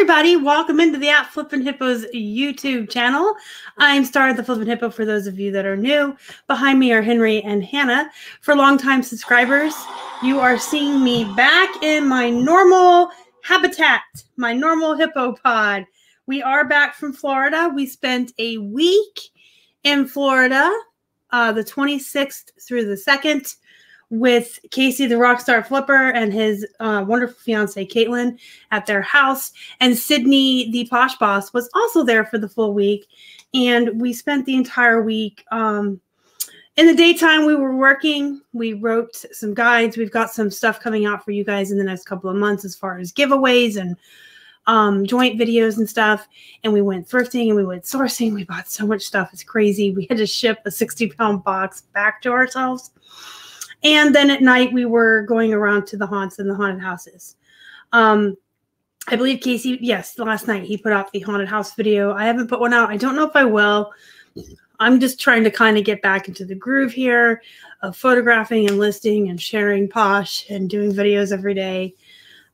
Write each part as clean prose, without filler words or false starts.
everybody, welcome into the Flippin Hippos YouTube channel. I'm Star the Flippin Hippo for those of you that are new. Behind me are Henry and Hannah. For longtime subscribers, you are seeing me back in my normal habitat, my normal hippo pod. We are back from Florida. We spent a week in Florida, the 26th through the 2nd, with Casey, the rockstar flipper, and his wonderful fiance, Caitlin, at their house. And Sydney, the posh boss, was also there for the full week. And we spent the entire week. In the daytime, we were working. We wrote some guides. We've got some stuff coming out for you guys in the next couple of months as far as giveaways and joint videos and stuff. And we went thrifting and we went sourcing. We bought so much stuff. It's crazy. We had to ship a 60-pound box back to ourselves. And then at night, we were going around to the haunts and the haunted houses. I believe Casey, yes, last night he put out the haunted house video. I haven't put one out. I don't know if I will. I'm just trying to kind of get back into the groove here of photographing and listing and sharing Posh and doing videos every day.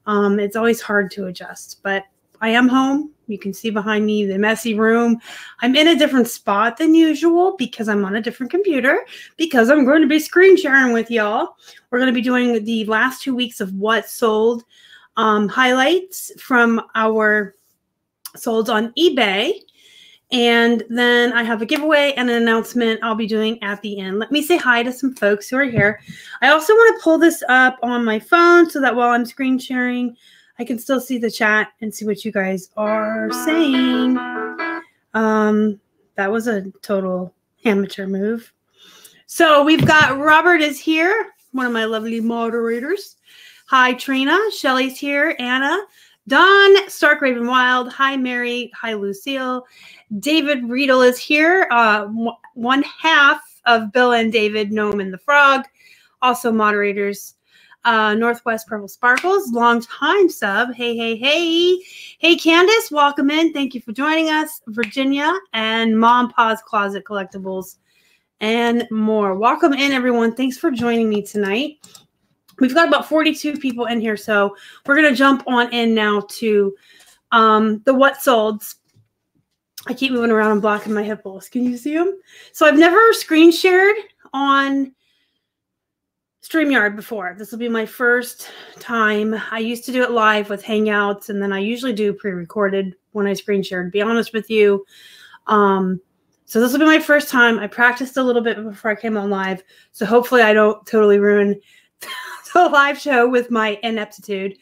It's always hard to adjust, but I am home. You can see behind me the messy room. I'm in a different spot than usual because I'm on a different computer because I'm going to be screen sharing with y'all. We're going to be doing the last 2 weeks of what sold highlights from our solds on eBay. And then I have a giveaway and an announcement I'll be doing at the end. Let me say hi to some folks who are here. I also want to pull this up on my phone so that while I'm screen sharing, I can still see the chat and see what you guys are saying. That was a total amateur move. So we've got Robert is here, one of my lovely moderators. Hi, Trina. Shelly's here. Anna. Don, Stark Raven Wild. Hi, Mary. Hi, Lucille. David Riedel is here. One half of Bill and David, Gnome and the Frog. Also moderators. Northwest Purple Sparkles, long time sub. Hey, hey, hey. Hey, Candace, welcome in. Thank you for joining us. Virginia and Mom Posh Closet Collectibles and more. Welcome in, everyone. Thanks for joining me tonight. We've got about 42 people in here, so we're going to jump on in now to the what solds. I keep moving around and blocking my hippos. Can you see them? So I've never screen shared on StreamYard before. This will be my first time. I used to do it live with Hangouts, and then I usually do pre-recorded when I screen share, to be honest with you. So this will be my first time. I practiced a little bit before I came on live, so hopefully I don't totally ruin the live show with my ineptitude.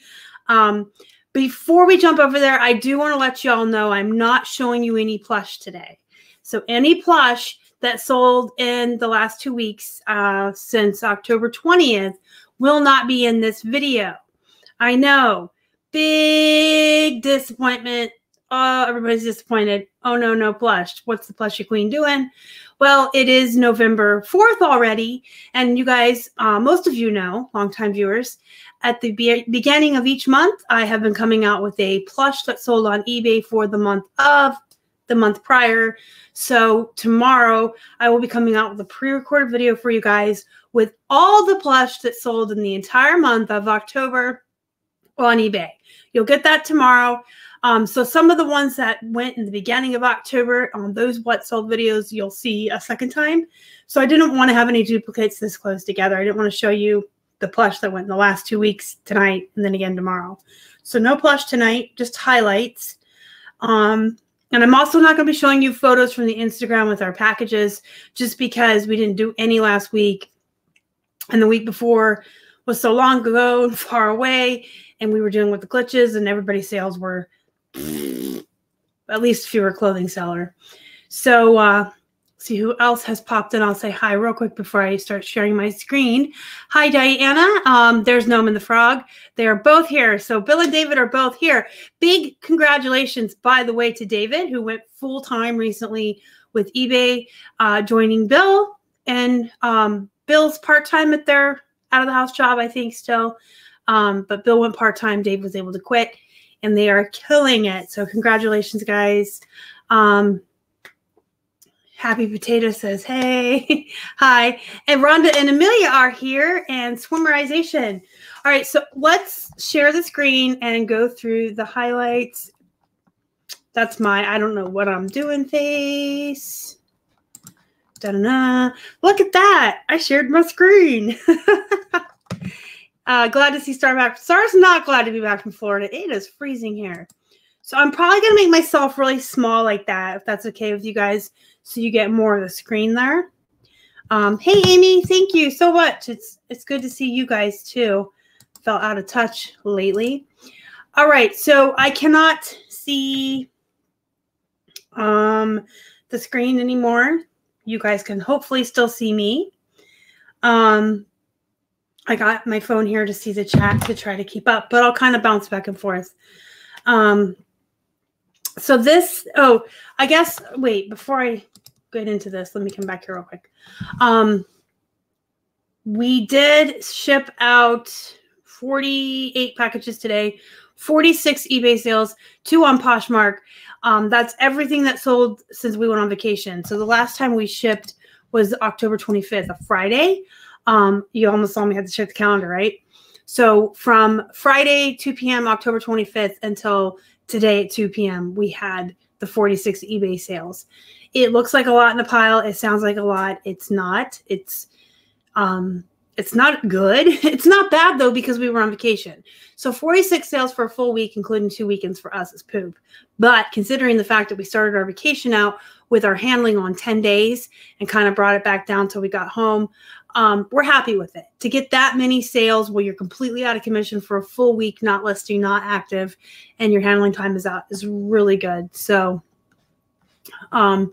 Before we jump over there, I do want to let you all know I'm not showing you any plush today. So any plush that sold in the last 2 weeks since October 20th will not be in this video. I know. Big disappointment. Oh, everybody's disappointed. Oh, no, no plush. What's the plushy queen doing? Well, it is November 4th already. And you guys, most of you know, longtime viewers, at the beginning of each month, I have been coming out with a plush that sold on eBay for the month of the month prior. So tomorrow I will be coming out with a pre-recorded video for you guys with all the plush that sold in the entire month of October on eBay. You'll get that tomorrow. So some of the ones that went in the beginning of October on those what sold videos, you'll see a second time. So I didn't want to have any duplicates this close together. I didn't want to show you the plush that went in the last 2 weeks tonight and then again tomorrow. So no plush tonight, just highlights. And I'm also not going to be showing you photos from the Instagram with our packages just because we didn't do any last week. And the week before was so long ago and far away. And we were dealing with the glitches and everybody's sales were at least if you were a clothing seller. So see who else has popped in. I'll say hi real quick before I start sharing my screen. Hi, Diana. There's Gnome and the Frog. They are both here. So Bill and David are both here. Big congratulations, by the way, to David, who went full-time recently with eBay, joining Bill. And Bill's part-time at their out-of-the-house job, I think, still. But Bill went part-time. Dave was able to quit. And they are killing it. So congratulations, guys. Happy Potato says, hey, hi. And Rhonda and Amelia are here, and Swimmerization. All right, so let's share the screen and go through the highlights That's my I don't know what I'm doing face. Da-da-da. Look at that. I shared my screen. Glad to see Star back. Star's not glad to be back from Florida. It is freezing here. So I'm probably going to make myself really small like that, if that's okay with you guys, so you get more of the screen there. Hey, Amy, thank you so much. It's good to see you guys, too. Felt out of touch lately. All right, so I cannot see the screen anymore. You guys can hopefully still see me. I got my phone here to see the chat to try to keep up, but I'll kind of bounce back and forth. So this, oh, I guess, wait, before I get into this, let me come back here real quick. We did ship out 48 packages today, 46 eBay sales, 2 on Poshmark. That's everything that sold since we went on vacation. So the last time we shipped was October 25th, a Friday. You almost saw me had to check the calendar, right? So from Friday, 2 p.m., October 25th until today at 2 p.m., we had the 46 eBay sales. It looks like a lot in the pile. It sounds like a lot. It's not. It's not good. It's not bad, though, because we were on vacation. So 46 sales for a full week, including 2 weekends for us, is poop. But considering the fact that we started our vacation out with our handling on 10 days and kind of brought it back down till we got home, we're happy with it. To get that many sales where you're completely out of commission for a full week, not listing, not active, and your handling time is out is really good. So we're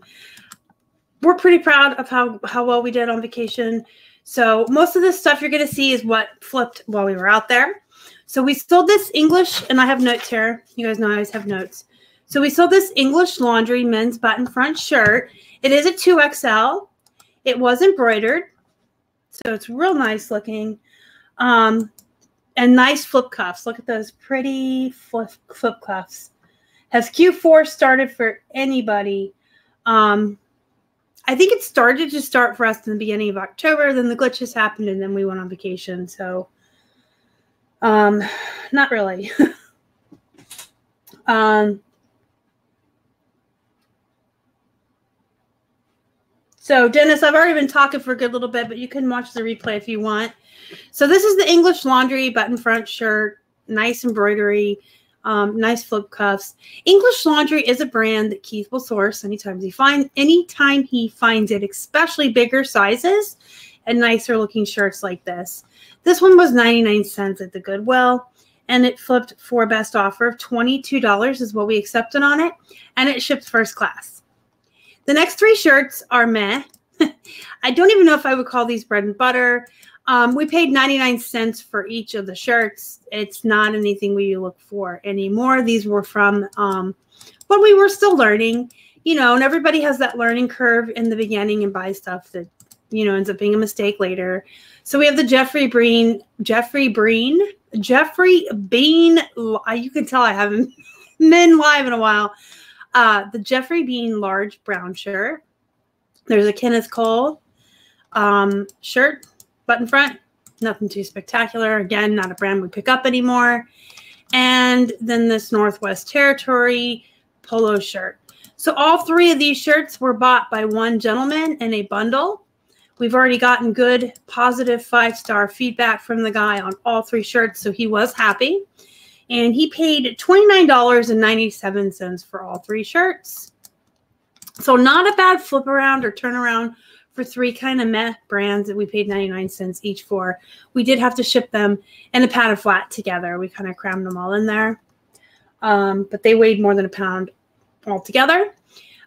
pretty proud of how well we did on vacation. So most of this stuff you're going to see is what flipped while we were out there. So we sold this English, and I have notes here. You guys know I always have notes. So we sold this English Laundry men's button front shirt. It is a 2XL. It was embroidered. So it's real nice looking. And nice flip cuffs. Look at those pretty flip cuffs. Has Q4 started for anybody? I think it started to start for us in the beginning of October. Then the glitches happened, and then we went on vacation. So not really. So, Dennis, I've already been talking for a good little bit, but you can watch the replay if you want. So this is the English Laundry button front shirt, nice embroidery, nice flip cuffs. English Laundry is a brand that Keith will source anytime he finds it, especially bigger sizes and nicer looking shirts like this. This one was 99 cents at the Goodwill, and it flipped for a best offer of $22 is what we accepted on it, and it shipped first class. The next 3 shirts are meh. I don't even know if I would call these bread and butter. We paid 99 cents for each of the shirts. It's not anything we look for anymore. These were from when we were still learning, and everybody has that learning curve in the beginning and buy stuff that, ends up being a mistake later. So we have the Jeffrey Bean. You can tell I haven't been live in a while. The Jeffrey Bean large brown shirt. There's a Kenneth Cole shirt, button front. Nothing too spectacular. Again, not a brand we pick up anymore. And then this Northwest Territory polo shirt. So all 3 of these shirts were bought by one gentleman in a bundle. We've already gotten good, positive 5-star feedback from the guy on all 3 shirts, so he was happy. And he paid $29.97 for all 3 shirts. So not a bad flip around or turn around for 3 kind of meh brands that we paid 99 cents each for. We did have to ship them in a padded flat together. We kind of crammed them all in there. But they weighed more than a pound altogether.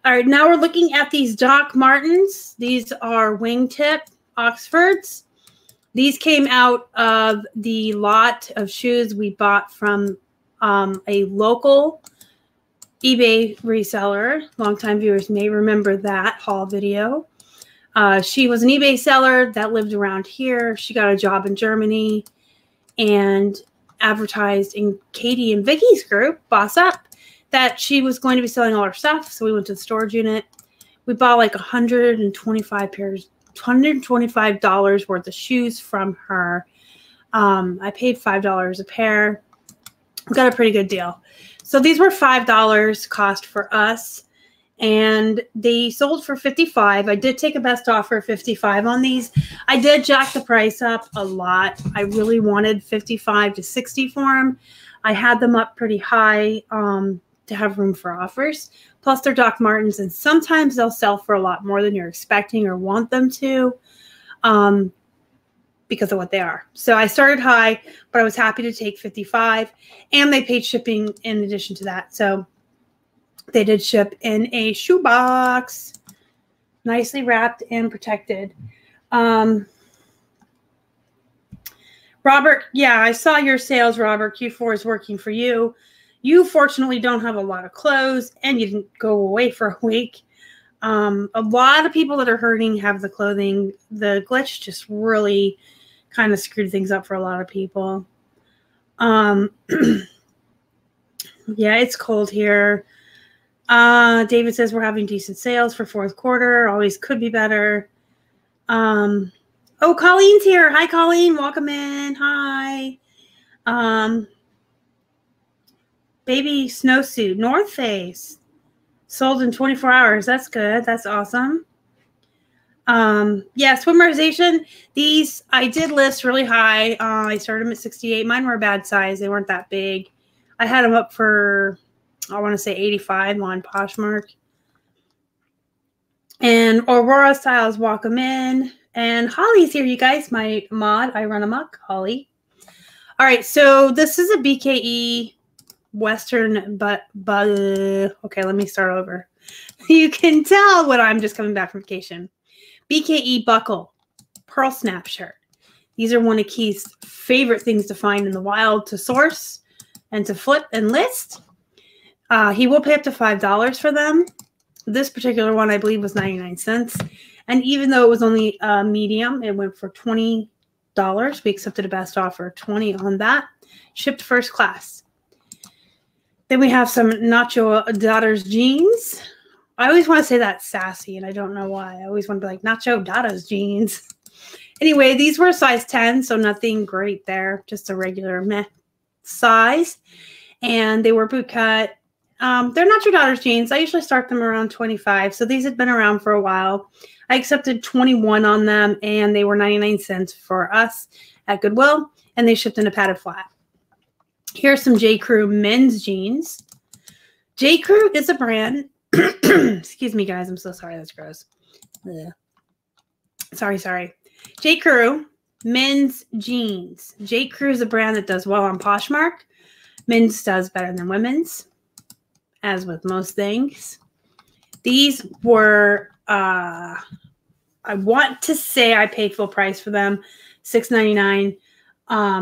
All right, now we're looking at these Doc Martens. These are wingtip Oxfords. These came out of the lot of shoes we bought from a local eBay reseller. Longtime viewers may remember that haul video. She was an eBay seller that lived around here. She got a job in Germany and advertised in Katie and Vicky's group, Boss Up, that she was going to be selling all her stuff. So we went to the storage unit. We bought like $125 worth of shoes from her. I paid $5 a pair. We got a pretty good deal. So these were $5 cost for us, and they sold for $55. I did take a best offer of $55 on these. I did jack the price up a lot. I really wanted $55 to $60 for them. I had them up pretty high to have room for offers. Plus, they're Doc Martens, and sometimes they'll sell for a lot more than you're expecting or want them to because of what they are. So I started high, but I was happy to take $55, and they paid shipping in addition to that. So they did ship in a shoebox, nicely wrapped and protected. Robert, yeah, I saw your sales, Robert. Q4 is working for you. You fortunately don't have a lot of clothes, and you didn't go away for a week. A lot of people that are hurting have the clothing. The glitch just really kind of screwed things up for a lot of people. Yeah, it's cold here. David says we're having decent sales for fourth quarter. Always could be better. Oh, Colleen's here. Hi, Colleen. Welcome in. Hi. Baby snowsuit, North Face. Sold in 24 hours. That's good. That's awesome. Yeah, swimmerization. These I did list really high. I started them at 68. Mine were a bad size. They weren't that big. I had them up for, I want to say 85 on Poshmark. And Aurora Styles, welcome in. And Holly's here, you guys. My mod, I run amok, Holly. All right, so this is a BKE Western, but okay, let me start over. You can tell when I'm just coming back from vacation. BKE buckle, pearl snap shirt. These are one of Keith's favorite things to find in the wild to source and to flip and list. He will pay up to $5 for them. This particular one, I believe, was 99 cents. And even though it was only medium, it went for $20. We accepted a best offer, 20 on that. Shipped first class. Then we have some Nacho Daughters jeans. I always want to say that sassy, and I don't know why. I always want to be like, Nacho Daughters jeans. Anyway, these were size 10, so nothing great there. Just a regular meh size. And they were boot cut. They're Nacho Daughters jeans. I usually start them around 25, so these had been around for a while. I accepted 21 on them, and they were 99 cents for us at Goodwill, and they shipped in a padded flat. Here's some J. Crew men's jeans. J. Crew is a brand. Excuse me, guys. I'm so sorry. That's gross. Ugh. Sorry. J. Crew men's jeans. J. Crew is a brand that does well on Poshmark. Men's does better than women's, as with most things. These were, I want to say I paid full price for them, $6.99.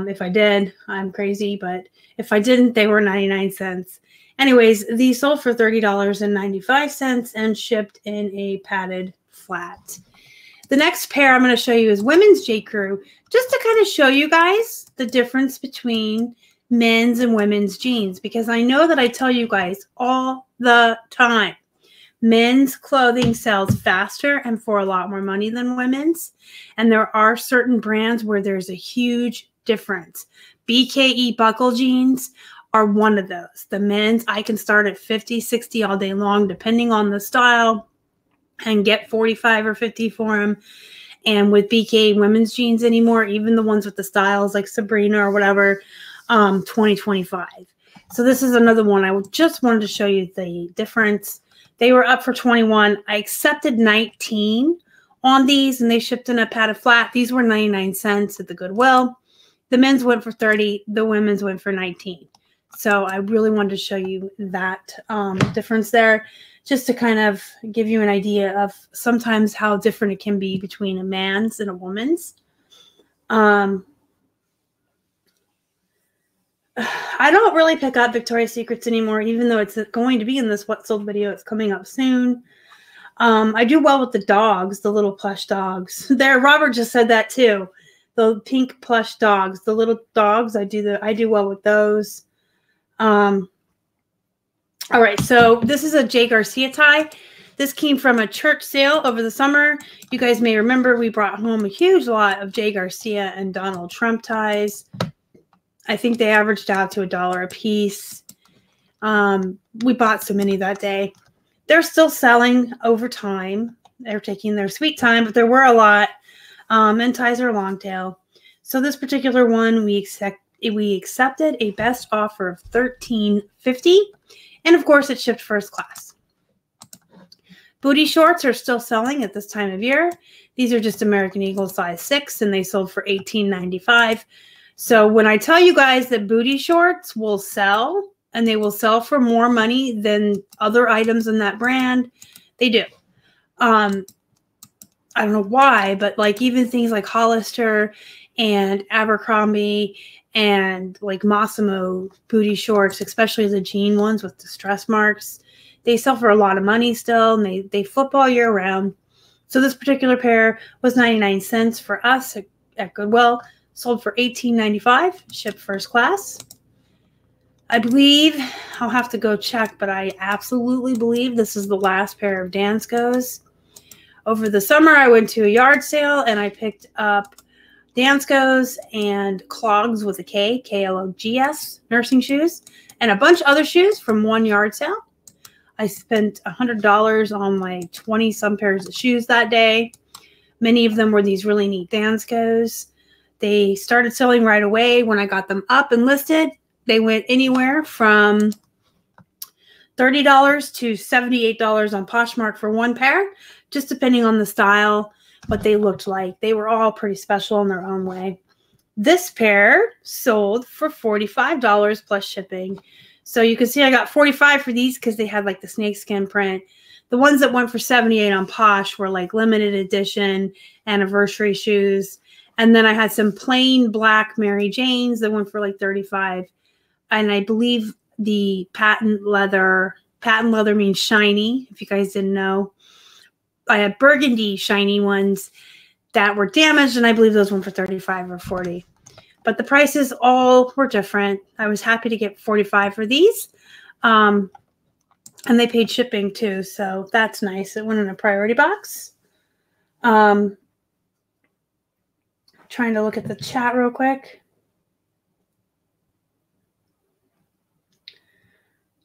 If I did, I'm crazy, but if I didn't, they were 99 cents. Anyways, these sold for $30.95 and shipped in a padded flat. The next pair I'm going to show you is women's J. Crew, just to kind of show you guys the difference between men's and women's jeans, because I know that I tell you guys all the time, men's clothing sells faster and for a lot more money than women's, and there are certain brands where there's a huge difference. BKE buckle jeans are one of those. The men's, I can start at 50, 60 all day long, depending on the style, and get 45 or 50 for them. And with BKE women's jeans anymore, even the ones with the styles like Sabrina or whatever, 20, 25. So this is another one. I just wanted to show you the difference. They were up for 21. I accepted 19 on these, and they shipped in a padded flat. These were 99 cents at the Goodwill. The men's went for 30. The women's went for 19. So I really wanted to show you that difference there, just to kind of give you an idea of sometimes how different it can be between a man's and a woman's. I don't really pick up Victoria's Secrets anymore, even though it's going to be in this What Sold video. It's coming up soon. I do well with the dogs, the little plush dogs. There, Robert just said that too. The pink plush dogs, the little dogs. I do well with those. All right, so this is a Jay Garcia tie. This came from a church sale over the summer. You guys may remember we brought home a huge lot of Jay Garcia and Donald Trump ties. I think they averaged out to $1 a piece. We bought so many that day. They're still selling over time. They're taking their sweet time, but there were a lot. And ties are long tail. So this particular one, we accepted a best offer of $13.50, and of course it shipped first class. Booty shorts are still selling at this time of year. These are just American Eagle size 6, and they sold for $18.95. So when I tell you guys that booty shorts will sell, and they will sell for more money than other items in that brand, they do. I don't know why, but like even things like Hollister and Abercrombie and like Massimo booty shorts, especially the jean ones with the stress marks, they sell for a lot of money still, and they flip all year round. So this particular pair was 99 cents for us at Goodwill, sold for $18.95, shipped first class. I believe, I'll have to go check, but I absolutely believe this is the last pair of Danskos. Over the summer, I went to a yard sale and I picked up Danskos and clogs with a K, K-L-O-G-S, nursing shoes, and a bunch of other shoes from one yard sale. I spent $100 on like 20-some pairs of shoes that day. Many of them were these really neat Danskos. They started selling right away when I got them up and listed. They went anywhere from $30 to $78 on Poshmark for one pair, just depending on the style, what they looked like. They were all pretty special in their own way. This pair sold for $45 plus shipping. So you can see I got $45 for these because they had like the snakeskin print. The ones that went for $78 on Posh were like limited edition anniversary shoes. And then I had some plain black Mary Janes that went for like $35. And I believe the patent leather means shiny, if you guys didn't know. I had burgundy shiny ones that were damaged, and I believe those went for $35 or $40. But the prices all were different. I was happy to get $45 for these. And they paid shipping too, so that's nice. It went in a priority box. Trying to look at the chat real quick.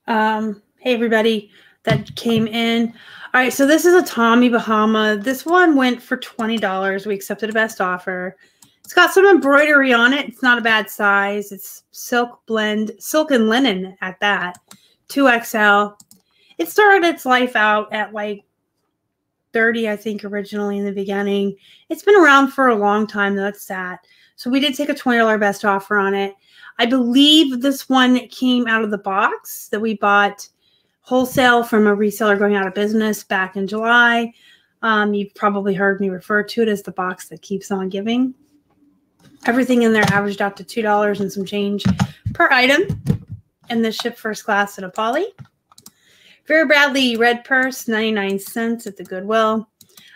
Hey, everybody that came in. All right, so this is a Tommy Bahama. This one went for $20. We accepted a best offer. It's got some embroidery on it. It's not a bad size. It's silk blend, silk and linen at that. 2XL. It started its life out at like 30, I think, originally in the beginning. It's been around for a long time, though. It's sad. So we did take a $20 best offer on it. I believe this one came out of the box that we bought wholesale from a reseller going out of business back in July. You've probably heard me refer to it as the box that keeps on giving. Everything in there averaged out to $2 and some change per item. And this shipped first class in a poly. Vera Bradley red purse, 99 cents at the Goodwill.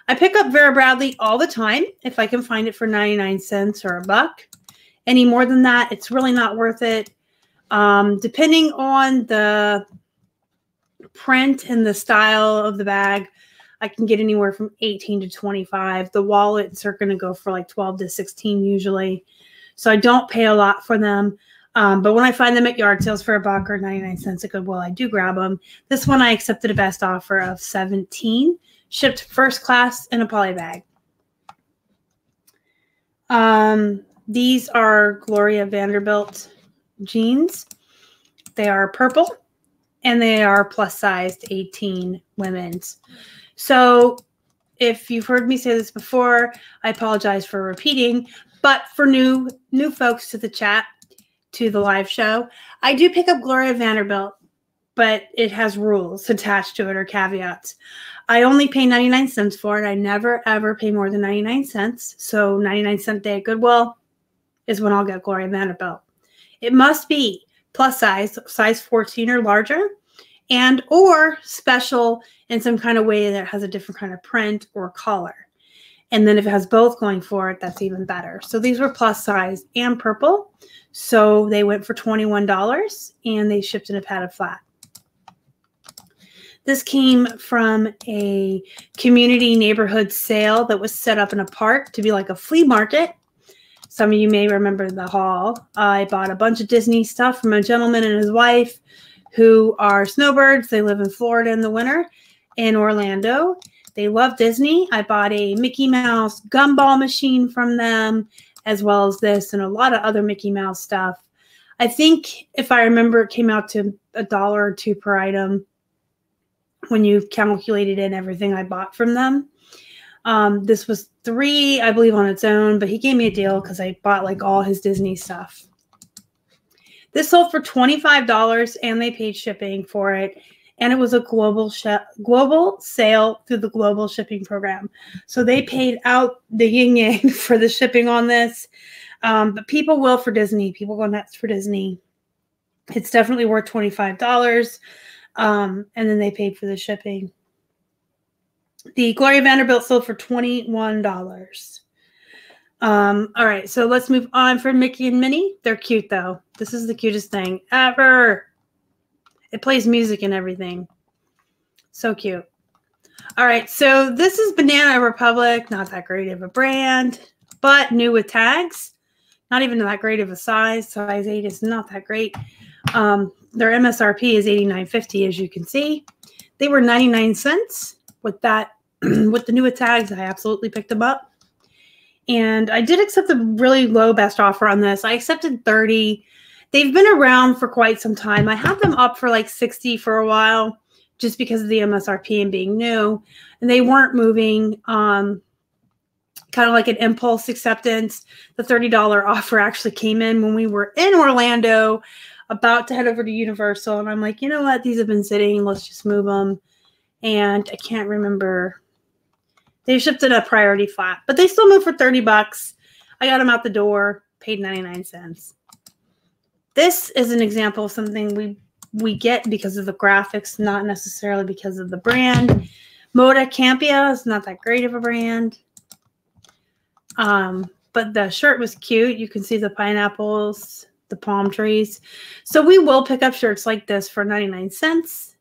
I pick up Vera Bradley all the time if I can find it for 99 cents or $1. Any more than that, it's really not worth it. Depending on the print and the style of the bag, I can get anywhere from 18 to 25. The wallets are going to go for like 12 to 16 usually. So I don't pay a lot for them. But when I find them at yard sales for $1 or 99 cents at Goodwill, I do grab them. This one I accepted a best offer of $17, shipped first class in a poly bag. These are Gloria Vanderbilt jeans. They are purple and they are plus sized 18 women's. So if you've heard me say this before, I apologize for repeating, but for new folks to the chat, to the live show, I do pick up Gloria Vanderbilt, but it has rules attached to it or caveats. I only pay 99 cents for it. I never, ever pay more than 99 cents. So 99-cent day at Goodwill is when I'll get Gloria Vanderbilt. It must be plus size, size 14 or larger, and or special in some kind of way that has a different kind of print or color. And then if it has both going for it, that's even better. So these were plus size and purple. So they went for $21 and they shipped in a padded flat. This came from a community neighborhood sale that was set up in a park to be like a flea market. Some of you may remember the haul. I bought a bunch of Disney stuff from a gentleman and his wife who are snowbirds. They live in Florida in the winter, in Orlando. They love Disney. I bought a Mickey Mouse gumball machine from them, as well as this and a lot of other Mickey Mouse stuff. I think, if I remember, it came out to $1 or $2 per item when you calculated in everything I bought from them. This was $3, I believe, on its own, but he gave me a deal because I bought like all his Disney stuff. This sold for $25 and they paid shipping for it. And it was a global sale through the global shipping program. So they paid out the yin yang for the shipping on this. But people will for Disney. People go nuts for Disney. It's definitely worth $25. And then they paid for the shipping. The Gloria Vanderbilt sold for $21. All right, so let's move on for Mickey and Minnie. They're cute, though. This is the cutest thing ever. It plays music and everything. So cute. All right, so this is Banana Republic. Not that great of a brand, but new with tags. Not even that great of a size. Size 8 is not that great. Their MSRP is $89.50, as you can see. They were 99 cents with that. With the new tags, I absolutely picked them up. And I did accept a really low best offer on this. I accepted 30. They've been around for quite some time. I had them up for like 60 for a while just because of the MSRP and being new. And they weren't moving, kind of like an impulse acceptance. The $30 offer actually came in when we were in Orlando, about to head over to Universal. And I'm like, you know what? These have been sitting. Let's just move them. And I can't remember. They shipped it a priority flat, but they still moved for $30. I got them out the door, paid 99 cents. This is an example of something we get because of the graphics, not necessarily because of the brand. Moda Campia is not that great of a brand. But the shirt was cute. You can see the pineapples, the palm trees. So we will pick up shirts like this for 99 cents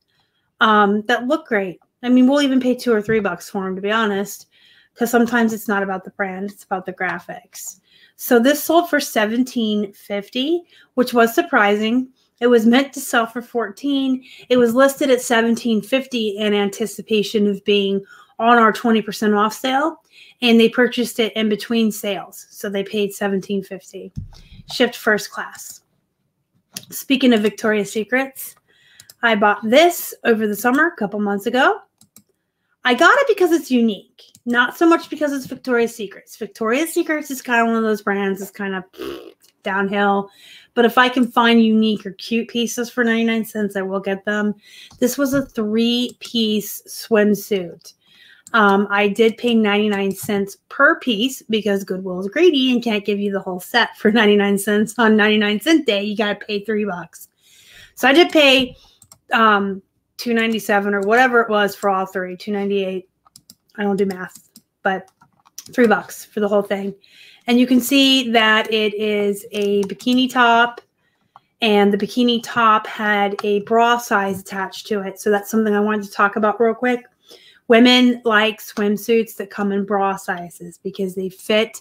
that look great. I mean, we'll even pay $2 or $3 for them, to be honest, because sometimes it's not about the brand, it's about the graphics. So this sold for $17.50, which was surprising. It was meant to sell for $14. It was listed at $17.50 in anticipation of being on our 20% off sale, and they purchased it in between sales, so they paid $17.50. Shipped first class. Speaking of Victoria's Secrets, I bought this over the summer a couple months ago. I got it because it's unique, not so much because it's Victoria's Secrets. Victoria's Secrets is kind of one of those brands that's kind of downhill. But if I can find unique or cute pieces for 99 cents, I will get them. This was a 3-piece swimsuit. I did pay 99 cents per piece because Goodwill is greedy and can't give you the whole set for 99 cents on 99 cent day. You got to pay $3. So I did pay $2.97 or whatever it was for all three. $2.98. I don't do math, but $3 for the whole thing. And you can see that it is a bikini top, and the bikini top had a bra size attached to it. So that's something I wanted to talk about real quick. Women like swimsuits that come in bra sizes because they fit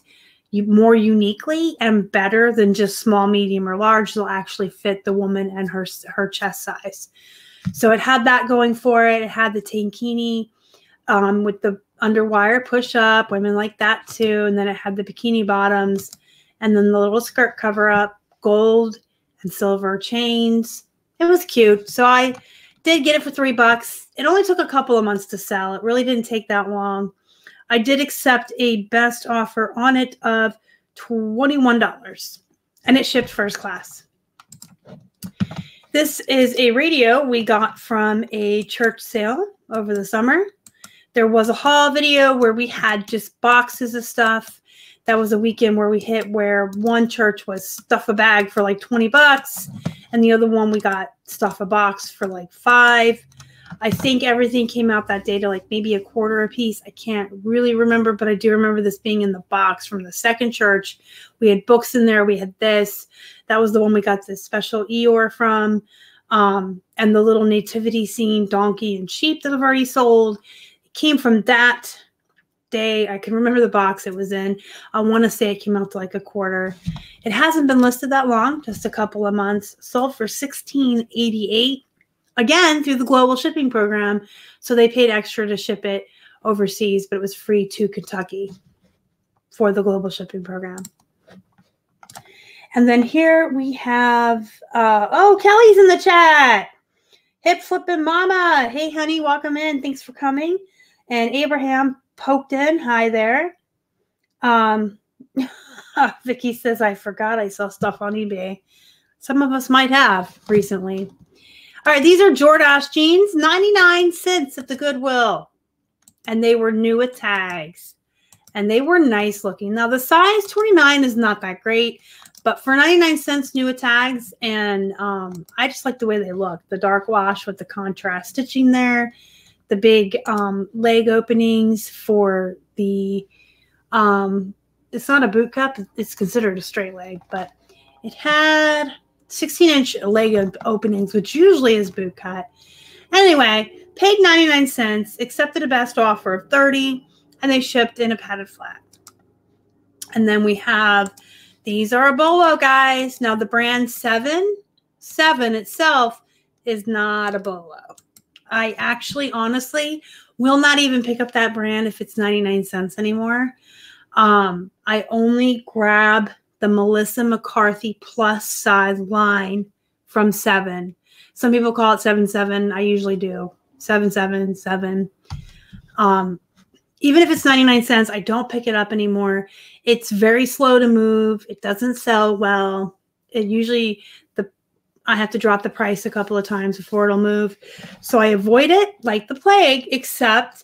you more uniquely and better than just small, medium, or large. They'll actually fit the woman and her chest size. So it had that going for it. It had the tankini with the underwire push up. Women like that too. And then it had the bikini bottoms and then the little skirt cover up, gold and silver chains. It was cute. So I did get it for $3. It only took a couple of months to sell. It really didn't take that long. I did accept a best offer on it of $21 and it shipped first class. This is a radio we got from a church sale over the summer. There was a haul video where we had just boxes of stuff. That was a weekend where we hit where one church was stuff a bag for like $20 and the other one we got stuff a box for like $5. I think everything came out that day to like maybe $0.25 a piece. I can't really remember, but I do remember this being in the box from the second church. We had books in there. We had this. That was the one we got this special Eeyore from. And the little nativity scene, donkey and sheep that I've already sold. It came from that day. I can remember the box it was in. I want to say it came out to like $0.25. It hasn't been listed that long, just a couple of months. Sold for $16.88. again, through the global shipping program. So they paid extra to ship it overseas, but it was free to Kentucky for the global shipping program. And then here we have, oh, Kelly's in the chat. Hip flipping mama. Hey, honey, welcome in. Thanks for coming. And Abraham poked in. Hi there. Vicky says, I forgot I saw stuff on eBay. Some of us might have recently. All right, these are Jordache jeans, 99 cents at the Goodwill. And they were new with tags. And they were nice looking. Now, the size 29 is not that great, but for 99 cents new with tags, and I just like the way they look. The dark wash with the contrast stitching there, the big leg openings for the, it's not a boot cup. It's considered a straight leg, but it had 16-inch leg openings, which usually is boot cut. Anyway, paid 99 cents, accepted a best offer of 30, and they shipped in a padded flat. And then we have, these are a bolo, guys. Now the brand 7 itself is not a bolo. I actually, honestly, will not even pick up that brand if it's 99 cents anymore. I only grab the Melissa McCarthy plus size line from 7. Some people call it 7.7. I usually do 7.7. Even if it's 99 cents, I don't pick it up anymore. It's very slow to move. It doesn't sell well. It usually, I have to drop the price a couple of times before it'll move. So I avoid it like the plague, except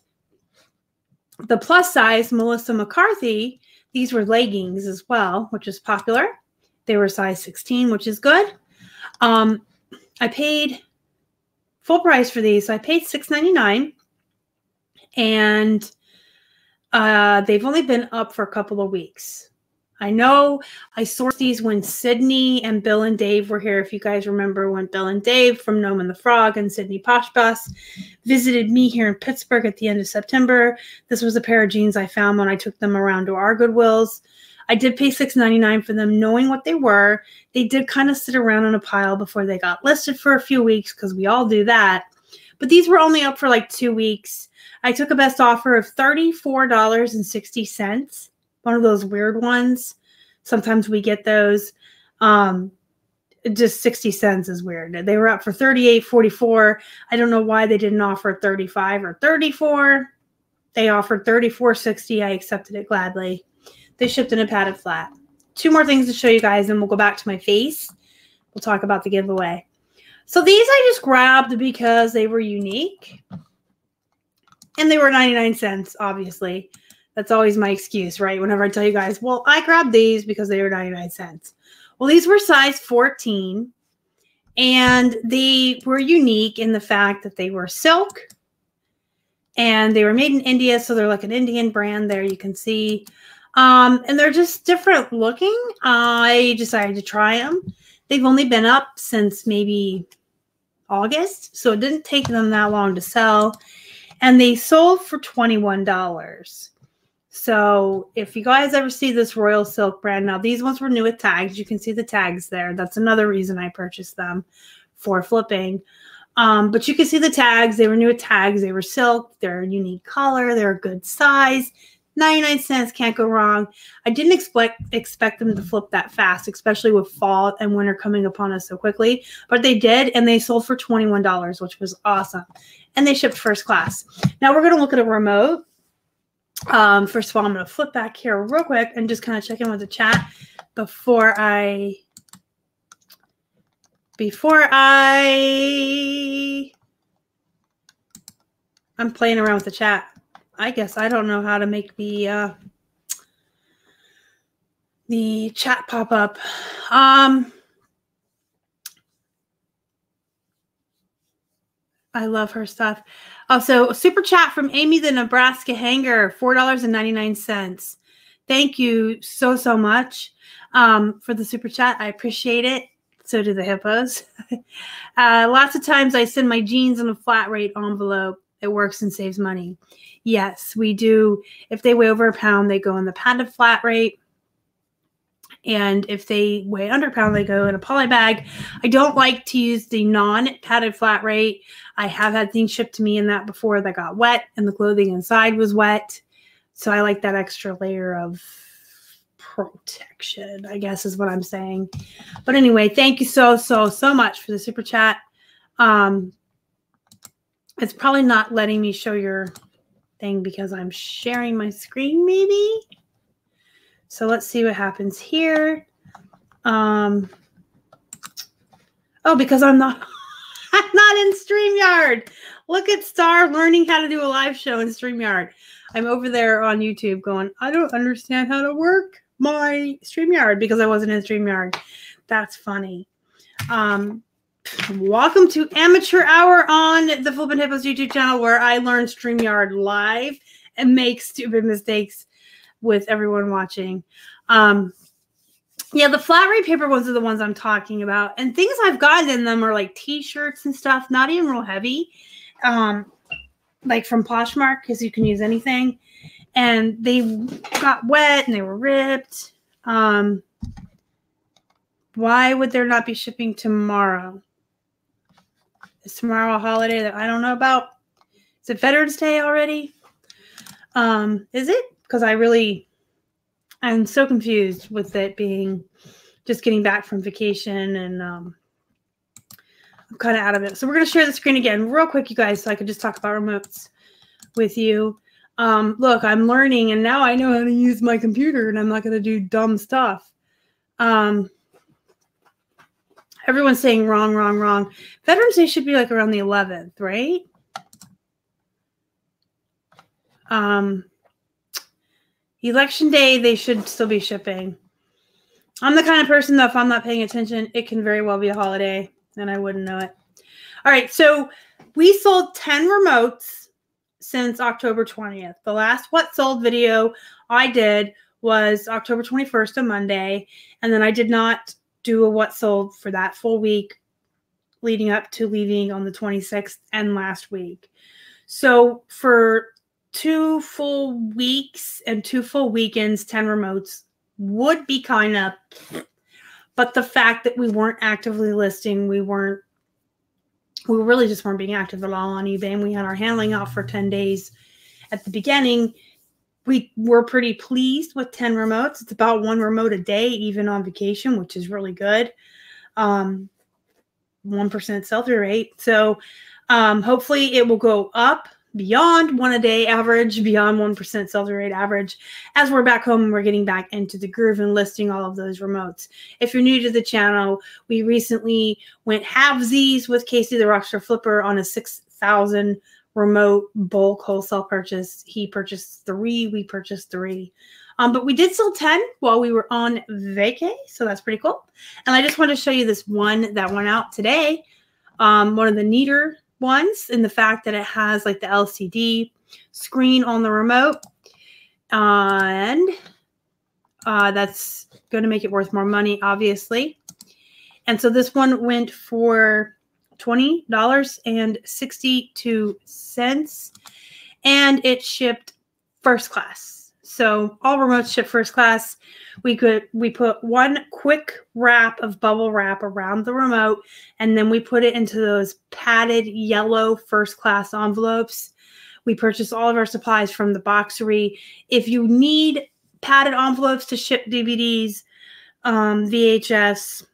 the plus size Melissa McCarthy. These were leggings as well, which is popular. They were size 16, which is good. I paid full price for these. So I paid $6.99, and they've only been up for a couple of weeks. I know I sourced these when Sydney and Bill and Dave were here. If you guys remember when Bill and Dave from Gnome and the Frog and Sydney Posh Bus visited me here in Pittsburgh at the end of September. This was a pair of jeans I found when I took them around to our Goodwills. I did pay $6.99 for them, knowing what they were. They did kind of sit around in a pile before they got listed for a few weeks, because we all do that. But these were only up for like 2 weeks. I took a best offer of $34.60. One of those weird ones. Sometimes we get those. Just 60 cents is weird. They were up for $38.44. I don't know why they didn't offer $35 or $34. They offered $34.60. I accepted it gladly. They shipped in a padded flat. 2 more things to show you guys, and we'll go back to my face. We'll talk about the giveaway. So these I just grabbed because they were unique. And they were 99 cents, obviously. That's always my excuse, right? Whenever I tell you guys, well, I grabbed these because they were 99 cents. Well, these were size 14, and they were unique in the fact that they were silk, and they were made in India, so they're like an Indian brand there, you can see. And they're just different looking. I decided to try them. They've only been up since maybe August, so it didn't take them that long to sell. And they sold for $21. So if you guys ever see this Royal Silk brand, now these ones were new with tags. You can see the tags there. That's another reason I purchased them for flipping. But you can see the tags. They were new with tags. They were silk. They're a unique color. They're a good size. 99 cents, can't go wrong. I didn't expect them to flip that fast, especially with fall and winter coming upon us so quickly. But they did, and they sold for $21, which was awesome. And they shipped first class. Now we're going to look at a remote. First of all, I'm going to flip back here real quick and just kind of check in with the chat before I'm playing around with the chat. I guess I don't know how to make the chat pop up. I love her stuff. Also, super chat from Amy the Nebraska Hanger, $4.99. Thank you so much for the super chat. I appreciate it. So do the hippos. Lots of times I send my jeans in a flat rate envelope. It works and saves money. Yes, we do. If they weigh over a pound, they go in the padded flat rate. And if they weigh under a pound, they go in a poly bag. I don't like to use the non-padded flat rate. I have had things shipped to me in that before that got wet and the clothing inside was wet. So I like that extra layer of protection, I guess is what I'm saying. But anyway, thank you so much for the super chat. It's probably not letting me show your thing because I'm sharing my screen maybe. So let's see what happens here. Oh, because I'm not in StreamYard. Look at Star learning how to do a live show in StreamYard. I'm over there on YouTube going, I don't understand how to work my StreamYard because I wasn't in StreamYard. That's funny. Welcome to Amateur Hour on the Flippin' Hippos YouTube channel, where I learn StreamYard live and make stupid mistakes with everyone watching. Yeah, the flat rate paper ones are the ones I'm talking about. And things I've gotten in them are like t-shirts and stuff, not even real heavy. Like from Poshmark, because you can use anything. And they got wet and they were ripped. Why would there not be shipping tomorrow? Is tomorrow a holiday that I don't know about? Is it Veterans Day already? Is it? Because I'm so confused with it being just getting back from vacation, and I'm kind of out of it. So we're going to share the screen again real quick, you guys, so I can just talk about remotes with you. Look, I'm learning, and now I know how to use my computer, and I'm not going to do dumb stuff. Everyone's saying wrong. Veterans Day should be like around the 11th, right? Election Day, they should still be shipping. I'm the kind of person that if I'm not paying attention, it can very well be a holiday, and I wouldn't know it. All right, so we sold 10 remotes since October 20th. The last What Sold video I did was October 21st, a Monday, and then I did not do a What Sold for that full week leading up to leaving on the 26th and last week. So for 2 full weeks and 2 full weekends, 10 remotes would be kind of, but the fact that we weren't actively listing, we really just weren't being active at all on eBay, and we had our handling off for 10 days at the beginning. We were pretty pleased with 10 remotes. It's about 1 remote a day, even on vacation, which is really good. 1% sell-through rate. So hopefully it will go up beyond 1 a day average, beyond 1% sell-through rate average, as we're back home and we're getting back into the groove and listing all of those remotes. If you're new to the channel, we recently went halvesies with Casey the Rockstar Flipper on a 6,000 remote bulk wholesale purchase. He purchased 3, we purchased 3. But we did sell 10 while we were on vacay, so that's pretty cool. And I just want to show you this one that went out today. One of the neater ones, in the fact that it has like the LCD screen on the remote, and that's going to make it worth more money, obviously. And so this one went for $20.62, and it shipped first class. So all remotes ship first class. We put 1 quick wrap of bubble wrap around the remote, and then we put it into those padded yellow first class envelopes. We purchased all of our supplies from the Boxery. If you need padded envelopes to ship DVDs, DVDs,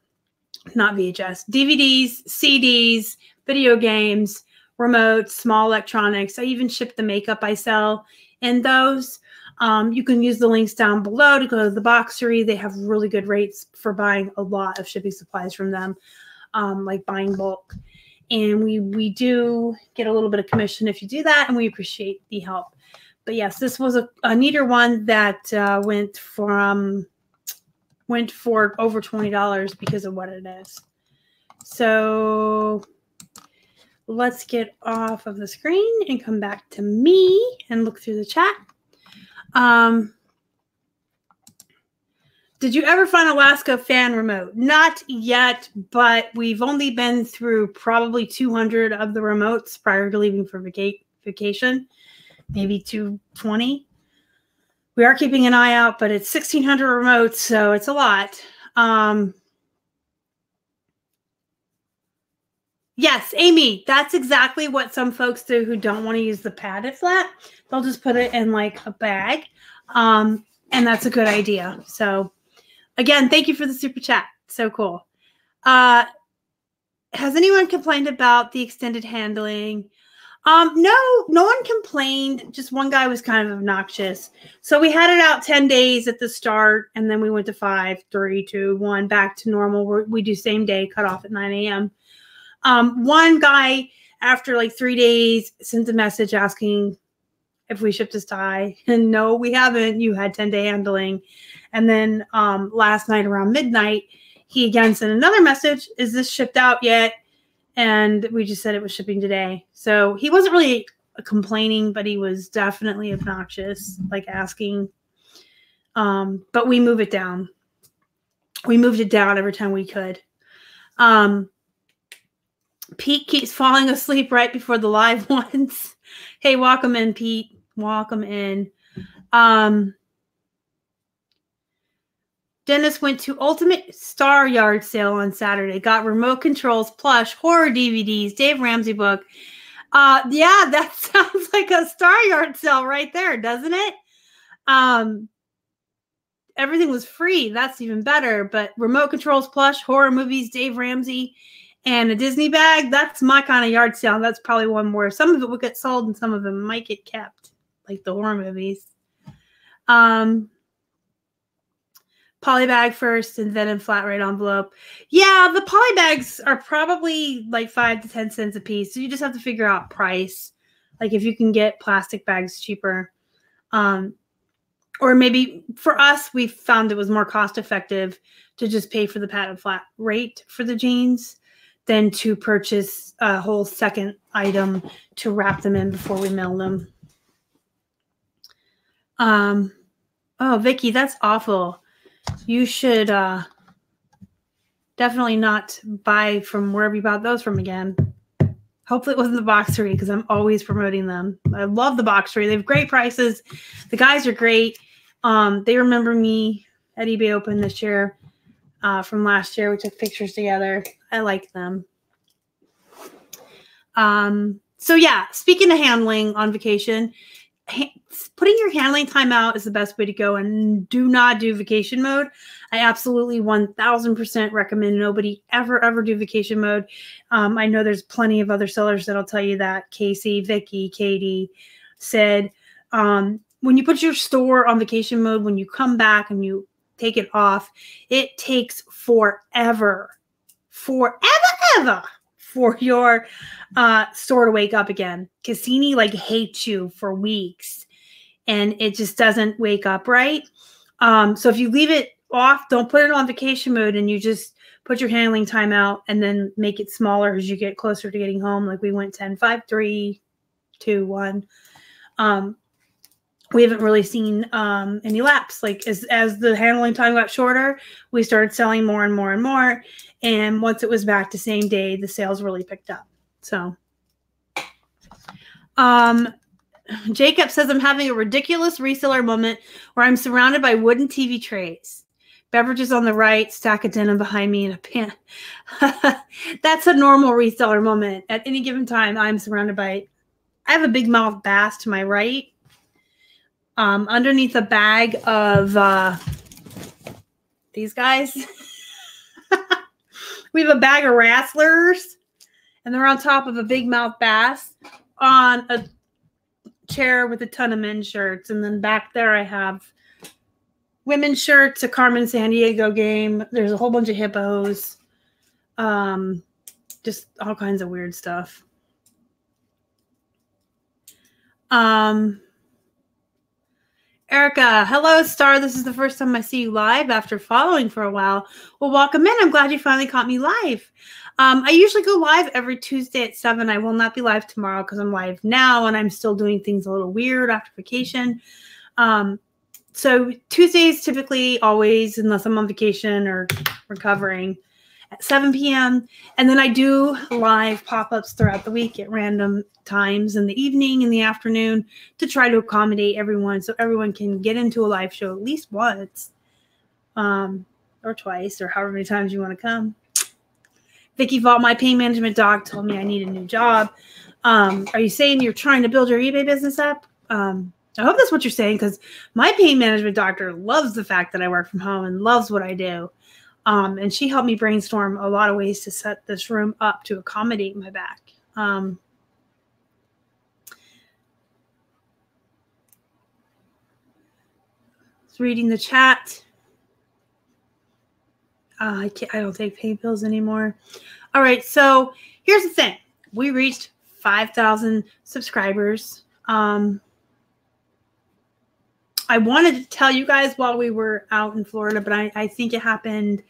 CDs, video games, remotes, small electronics. I even ship the makeup I sell in those. You can use the links down below to go to the Boxery. They have really good rates for buying a lot of shipping supplies from them, like buying bulk. And we do get a little bit of commission if you do that, and we appreciate the help. But yes, this was a neater one that went for over $20 because of what it is. So let's get off of the screen and come back to me and look through the chat. Did you ever find Alaska fan remote? Not yet, but we've only been through probably 200 of the remotes prior to leaving for vacation, maybe 220. We are keeping an eye out, but it's 1,600 remotes, so it's a lot. Yes, Amy, that's exactly what some folks do who don't want to use the padded flat. They'll just put it in like a bag, and that's a good idea. So, again, thank you for the super chat. So cool. Has anyone complained about the extended handling? No one complained. Just one guy was kind of obnoxious. So we had it out 10 days at the start, and then we went to 5, 3, 2, 1, back to normal. We do same day, cut off at 9 a.m. One guy, after like 3 days, sent a message asking if we shipped his tie. And no, we haven't. You had 10-day handling. And then last night around midnight, he again sent another message. Is this shipped out yet? And we just said it was shipping today. So he wasn't really complaining, but he was definitely obnoxious, like asking. But we move it down. We moved it down every time we could. Pete keeps falling asleep right before the live ones. Hey, welcome in, Pete. Welcome in. Dennis went to Ultimate Star Yard Sale on Saturday. Got remote controls, plush, horror DVDs, Dave Ramsey book. Yeah, that sounds like a Star Yard Sale right there, doesn't it? Everything was free. That's even better. But remote controls, plush, horror movies, Dave Ramsey, and a Disney bag. That's my kind of yard sale. That's probably one more. Some of it will get sold and some of it might get kept, like the horror movies. Poly bag first and then in flat rate envelope. Yeah, the poly bags are probably like 5 to 10 cents a piece. So you just have to figure out price. Like if you can get plastic bags cheaper. Or maybe for us, we found it was more cost effective to just pay for the padded flat rate for the jeans than to purchase a whole second item to wrap them in before we mail them. Oh, Vicky, that's awful. You should definitely not buy from wherever you bought those from again. Hopefully it wasn't the Boxery because I'm always promoting them. I love the Boxery. They have great prices. The guys are great. They remember me at eBay Open this year from last year. We took pictures together. I like them. So yeah, speaking of handling on vacation, putting your handling time out is the best way to go, and do not do vacation mode. I absolutely 1000% recommend nobody ever do vacation mode. I know there's plenty of other sellers that'll tell you that. Casey, Vicky, Katie said, when you put your store on vacation mode, when you come back and you take it off, it takes forever for your store to wake up again. Cassini like hates you for weeks and it just doesn't wake up right. So if you leave it off, don't put it on vacation mode and you just put your handling time out and then make it smaller as you get closer to getting home. Like we went 10, 5, 3, 2, 1. We haven't really seen any lapse. Like as the handling time got shorter, we started selling more and more and more. And once it was back to same day, the sales really picked up. So Jacob says, I'm having a ridiculous reseller moment where I'm surrounded by wooden TV trays. Beverages on the right, stack of denim behind me, and a pan. That's a normal reseller moment. At any given time, I'm surrounded by, I have a big mouth bass to my right. Underneath a bag of these guys. We have a bag of Rasslers, and they're on top of a big mouth bass on a chair with a ton of men's shirts. And then back there I have women's shirts, a Carmen San Diego game. There's a whole bunch of hippos. Just all kinds of weird stuff. Erica, hello, Star. This is the first time I see you live after following for a while. Well, welcome in. I'm glad you finally caught me live. I usually go live every Tuesday at 7. I will not be live tomorrow because I'm live now and I'm still doing things a little weird after vacation. So Tuesdays typically always, unless I'm on vacation or recovering. at 7 p.m. And then I do live pop-ups throughout the week at random times in the evening, in the afternoon, to try to accommodate everyone so everyone can get into a live show at least once or twice or however many times you want to come. Vicky Vault, my pain management doc, told me I need a new job. Are you saying you're trying to build your eBay business up? I hope that's what you're saying, because my pain management doctor loves the fact that I work from home and loves what I do. And she helped me brainstorm a lot of ways to set this room up to accommodate my back. Reading the chat. I don't take pain pills anymore. All right, so here's the thing. We reached 5,000 subscribers. I wanted to tell you guys while we were out in Florida, but I think it happened.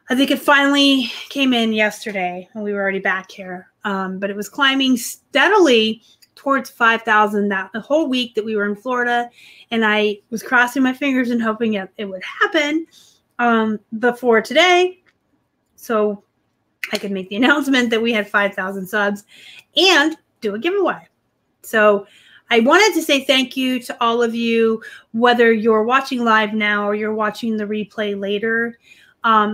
I think it finally came in yesterday when we were already back here. But it was climbing steadily towards 5,000 the whole week that we were in Florida. And I was crossing my fingers and hoping it would happen before today, so I could make the announcement that we had 5,000 subs and do a giveaway. So I wanted to say thank you to all of you, whether you're watching live now or you're watching the replay later,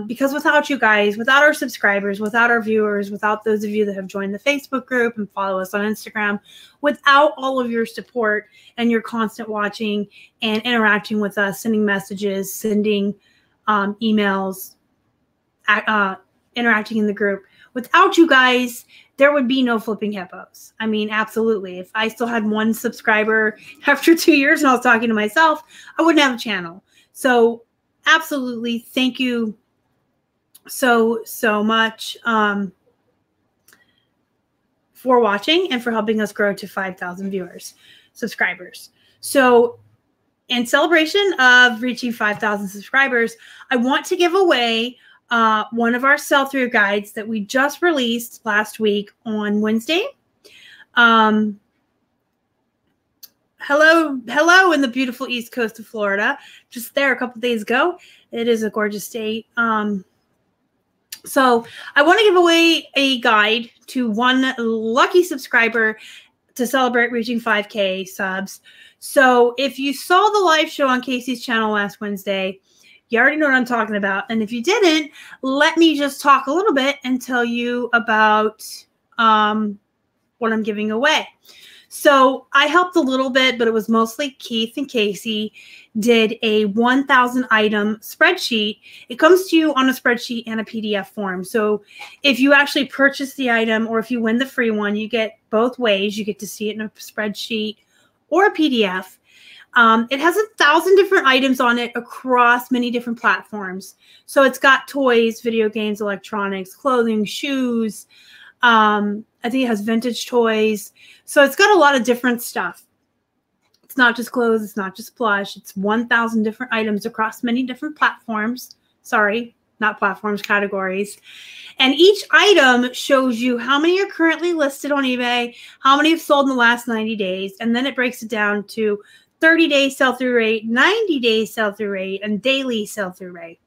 because without you guys, without our subscribers, without our viewers, without those of you that have joined the Facebook group and follow us on Instagram, without all of your support and your constant watching and interacting with us, sending messages, sending emails, interacting in the group, without you guys, there would be no Flipping Hippos. I mean, absolutely. If I still had one subscriber after 2 years and I was talking to myself, I wouldn't have a channel. So absolutely, thank you so much for watching and for helping us grow to 5,000 subscribers. So in celebration of reaching 5,000 subscribers, I want to give away one of our sell-through guides that we just released last week on Wednesday. Hello in the beautiful East Coast of Florida. Just there a couple days ago. It is a gorgeous state. So I want to give away a guide to one lucky subscriber to celebrate reaching 5K subs. So if you saw the live show on Casey's channel last Wednesday, you already know what I'm talking about. And if you didn't, let me just talk a little bit and tell you about what I'm giving away. So I helped a little bit, but it was mostly Keith and Casey did a 1,000 item spreadsheet. It comes to you on a spreadsheet and a PDF form. So if you actually purchase the item or if you win the free one, you get both ways. You get to see it in a spreadsheet or a PDF. It has 1,000 different items on it across many different platforms. So it's got toys, video games, electronics, clothing, shoes. I think it has vintage toys. So it's got a lot of different stuff. It's not just clothes. It's not just plush. It's 1,000 different items across many different platforms. Sorry, not platforms, categories. And each item shows you how many are currently listed on eBay, how many have sold in the last 90 days, and then it breaks it down to 30-day sell-through rate, 90-day sell-through rate, and daily sell-through rate.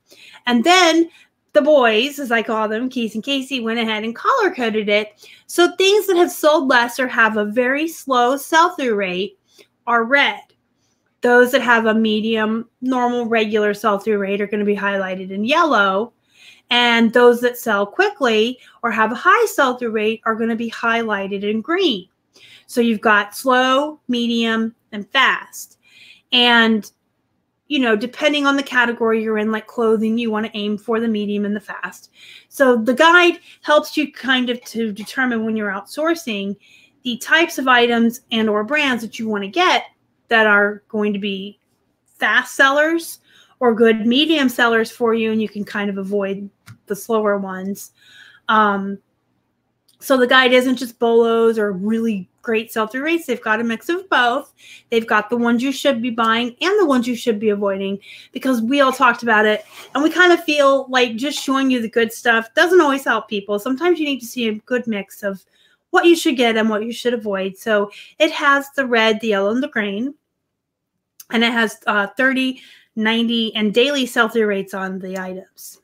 And then the boys, as I call them, Keith and Casey, went ahead and color-coded it. So things that have sold less or have a very slow sell-through rate are red. Those that have a medium, normal, regular sell-through rate are going to be highlighted in yellow. And those that sell quickly or have a high sell-through rate are going to be highlighted in green. So you've got slow, medium, and fast. And, you know, depending on the category you're in, like clothing, you want to aim for the medium and the fast. So the guide helps you kind of to determine when you're outsourcing the types of items and or brands that you want to get that are going to be fast sellers or good medium sellers for you, and you can kind of avoid the slower ones. So the guide isn't just bolos or really great sell-through rates. They've got a mix of both. They've got the ones you should be buying and the ones you should be avoiding, because we all talked about it. And we kind of feel like just showing you the good stuff doesn't always help people. Sometimes you need to see a good mix of what you should get and what you should avoid. So it has the red, the yellow, and the green. And it has 30, 90, and daily sell-through rates on the items.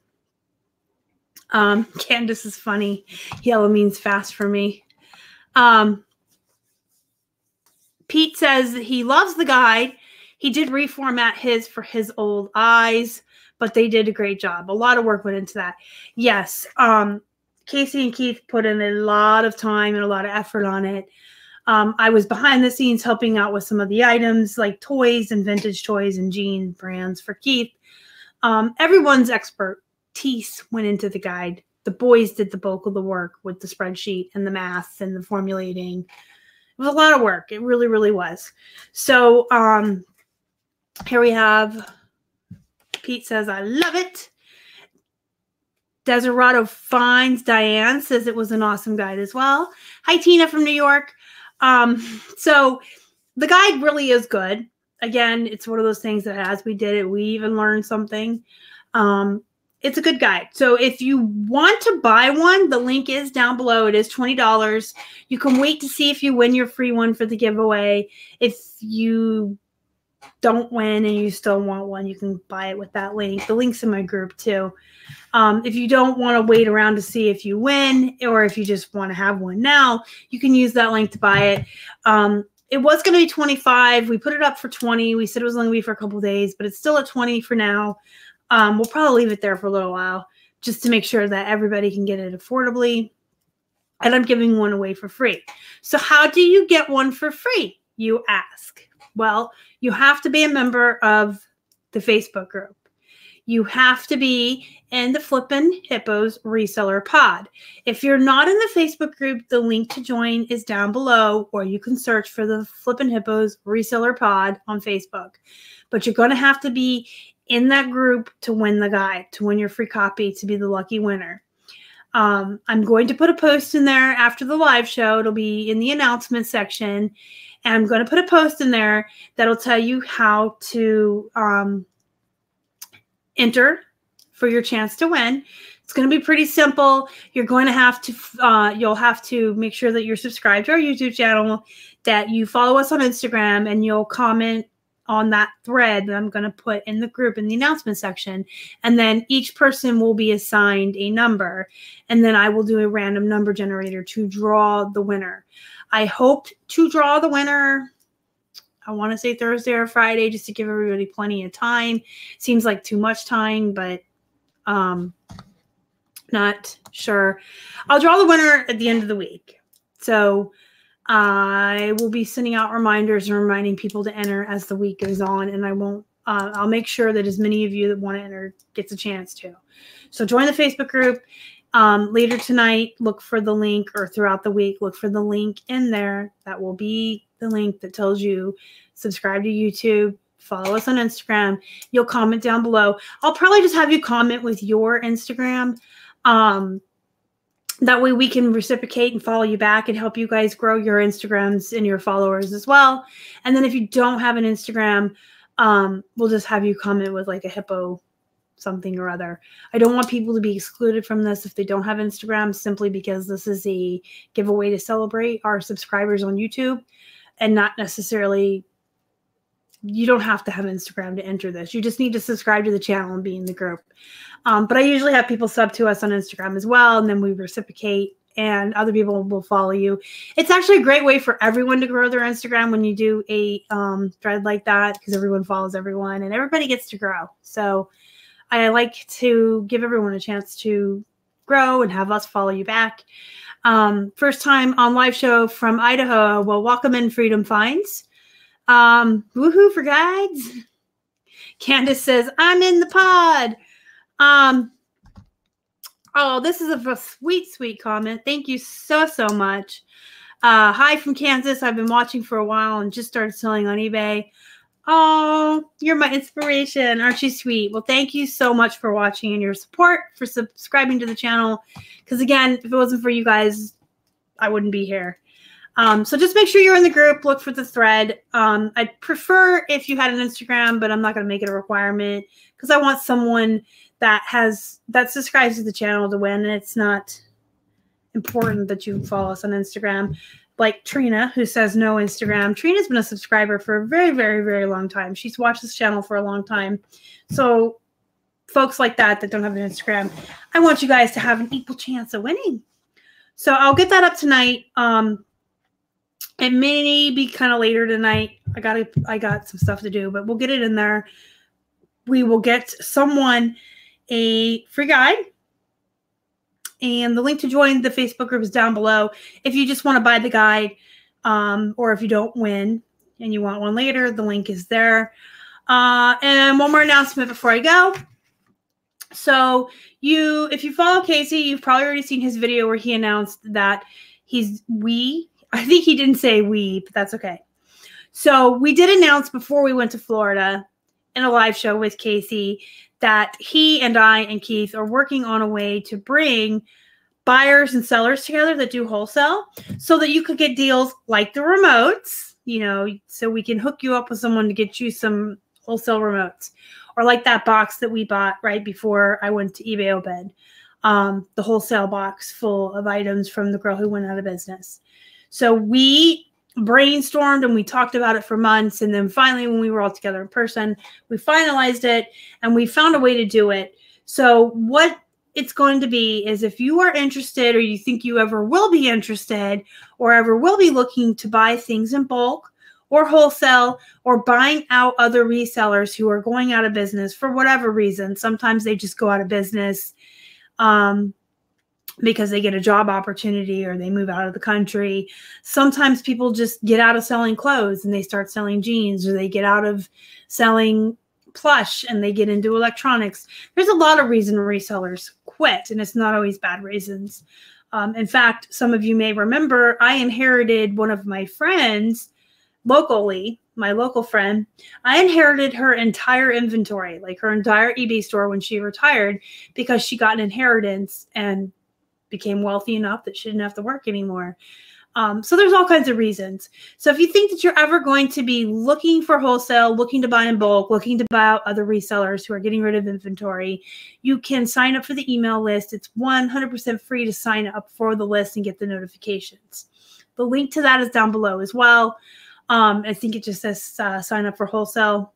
Candace is funny. Yellow means fast for me. Pete says he loves the guide. He did reformat his for his old eyes, but they did a great job. A lot of work went into that. Yes. Casey and Keith put in a lot of time and a lot of effort on it. I was behind the scenes helping out with some of the items like toys and vintage toys and jean brands for Keith. Everyone's expertise went into the guide. The boys did the bulk of the work with the spreadsheet and the math and the formulating. It was a lot of work. It really, really was. So here we have Pete says, I love it. Desirado Finds Diane says it was an awesome guide as well. Hi, Tina from New York. So the guide really is good. Again, it's one of those things that as we did it, we even learned something. It's a good guide. So if you want to buy one, the link is down below. It is $20. You can wait to see if you win your free one for the giveaway. If you don't win and you still want one, you can buy it with that link. The link's in my group too. If you don't want to wait around to see if you win, or if you just want to have one now, you can use that link to buy it. It was going to be $25. We put it up for $20. We said it was only going to be for a couple of days, but it's still at $20 for now. We'll probably leave it there for a little while just to make sure that everybody can get it affordably. And I'm giving one away for free. So how do you get one for free, you ask? Well, you have to be a member of the Facebook group. You have to be in the Flippin Hippos reseller pod. If you're not in the Facebook group, the link to join is down below, or you can search for the Flippin Hippos reseller pod on Facebook. But you're going to have to be in that group to win the guide, to win your free copy, to be the lucky winner. I'm going to put a post in there after the live show. It'll be in the announcement section. And I'm going to put a post in there that'll tell you how to enter for your chance to win. It's going to be pretty simple. You're going to have to, you'll have to make sure that you're subscribed to our YouTube channel, that you follow us on Instagram, and you'll comment on that thread that I'm going to put in the group in the announcement section. And then each person will be assigned a number. And then I will do a random number generator to draw the winner. I hope to draw the winner, I want to say Thursday or Friday, just to give everybody plenty of time. Seems like too much time, but not sure. I'll draw the winner at the end of the week. So I will be sending out reminders and reminding people to enter as the week goes on, and I won't. I'll make sure that as many of you that want to enter gets a chance to. So join the Facebook group. Later tonight, look for the link, or throughout the week, look for the link in there. That will be the link that tells you subscribe to YouTube, follow us on Instagram. You'll comment down below. I'll probably just have you comment with your Instagram. That way we can reciprocate and follow you back and help you guys grow your Instagrams and your followers as well. And then if you don't have an Instagram, we'll just have you comment with like a hippo something or other. I don't want people to be excluded from this if they don't have Instagram, simply because this is a giveaway to celebrate our subscribers on YouTube, and not necessarily, you don't have to have Instagram to enter this. You just need to subscribe to the channel and be in the group. But I usually have people sub to us on Instagram as well, and then we reciprocate, and other people will follow you. It's actually a great way for everyone to grow their Instagram when you do a thread like that, because everyone follows everyone and everybody gets to grow. So I like to give everyone a chance to grow and have us follow you back. First time on live show from Idaho. Well, welcome in, Freedom Finds. Woohoo for guides. Candace says, I'm in the pod. Oh, this is a sweet, sweet comment. Thank you so, so much. Hi from Kansas. I've been watching for a while and just started selling on eBay. Oh, you're my inspiration. Aren't you sweet? Well, thank you so much for watching and your support, for subscribing to the channel. Because again, if it wasn't for you guys, I wouldn't be here. So just make sure you're in the group. Look for the thread. I'd prefer if you had an Instagram, but I'm not going to make it a requirement, because I want someone that subscribes to the channel to win. And it's not important that you follow us on Instagram. Like Trina, who says no Instagram. Trina's been a subscriber for a very, very, very long time. She's watched this channel for a long time. So folks like that don't have an Instagram, I want you guys to have an equal chance of winning. So I'll get that up tonight. It may be kind of later tonight. I got some stuff to do, but we'll get it in there. We will get someone a free guide. And the link to join the Facebook group is down below. If you just want to buy the guide, or if you don't win and you want one later, the link is there. And one more announcement before I go. So if you follow Casey, you've probably already seen his video where he announced that I think he didn't say we, but that's okay. So we did announce before we went to Florida in a live show with Casey that he and I and Keith are working on a way to bring buyers and sellers together that do wholesale so that you could get deals like the remotes, so we can hook you up with someone to get you some wholesale remotes, or like that box that we bought right before I went to eBay Open, the wholesale box full of items from the girl who went out of business. So we brainstormed and we talked about it for months. And then finally, when we were all together in person, we finalized it and we found a way to do it. So what it's going to be is, if you are interested, or you think you ever will be interested, or ever will be looking to buy things in bulk or wholesale, or buying out other resellers who are going out of business for whatever reason. Sometimes they just go out of business because they get a job opportunity or they move out of the country. Sometimes people just get out of selling clothes and they start selling jeans, or they get out of selling plush and they get into electronics. There's a lot of reasons resellers quit, and it's not always bad reasons. In fact, some of you may remember I inherited one of my friends locally, my local friend. I inherited her entire inventory, like her entire eBay store, when she retired, because she got an inheritance and became wealthy enough that she didn't have to work anymore. So there's all kinds of reasons. So if you think that you're ever going to be looking for wholesale, looking to buy in bulk, looking to buy out other resellers who are getting rid of inventory, you can sign up for the email list. It's 100% free to sign up for the list and get the notifications. The link to that is down below as well. I think it just says sign up for wholesale.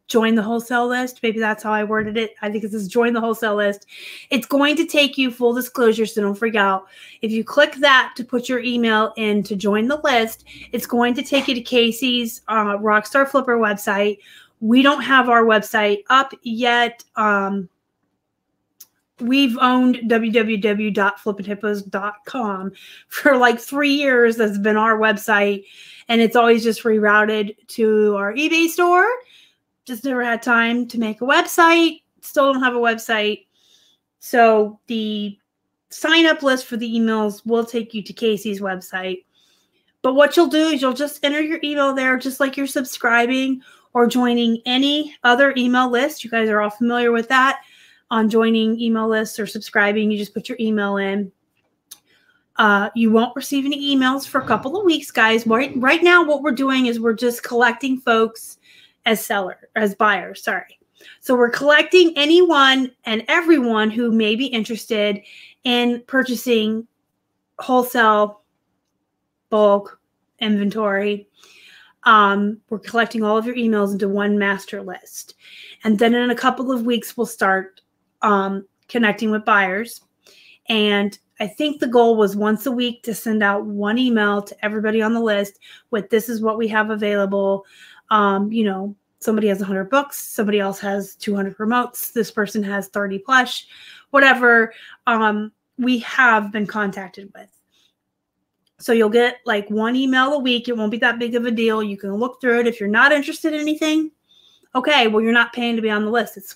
Join the wholesale list. Maybe that's how I worded it. I think it says join the wholesale list. It's going to take you, full disclosure, so don't freak out. If you click that to put your email in to join the list, it's going to take you to Casey's Rockstar Flipper website. We don't have our website up yet. We've owned www.flippinhippos.com for like 3 years. That's been our website, and it's always just rerouted to our eBay store. Just never had time to make a website. Still don't have a website. So the sign up list for the emails will take you to Casey's website. But what you'll do is you'll just enter your email there, just like you're subscribing or joining any other email list. You guys are all familiar with that. On joining email lists or subscribing, you just put your email in. You won't receive any emails for a couple of weeks, guys. Right now, what we're doing is we're just collecting folks as buyers, sorry. So we're collecting anyone and everyone who may be interested in purchasing wholesale, bulk, inventory. We're collecting all of your emails into one master list. And then in a couple of weeks, we'll start connecting with buyers. And I think the goal was once a week to send out one email to everybody on the list with, this is what we have available. Somebody has 100 books, somebody else has 200 remotes, this person has 30 plush, whatever we have been contacted with. So you'll get like one email a week. It won't be that big of a deal. You can look through it. If you're not interested in anything, okay, well, you're not paying to be on the list. It's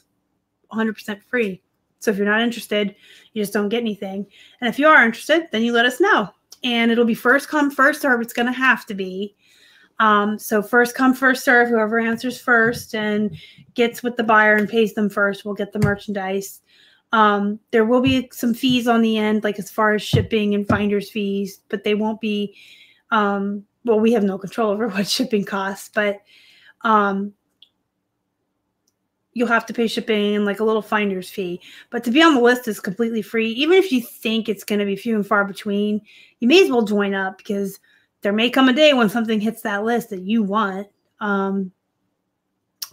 100% free. So if you're not interested, you just don't get anything. And if you are interested, then you let us know. And it'll be first come, first serve. It's going to have to be. So first come, first serve. Whoever answers first and gets with the buyer and pays them first will get the merchandise. There will be some fees on the end, like as far as shipping and finder's fees, but they won't be, well, we have no control over what shipping costs, but you'll have to pay shipping and like a little finder's fee. But to be on the list is completely free. Even if you think it's going to be few and far between, you may as well join up, because there may come a day when something hits that list that you want.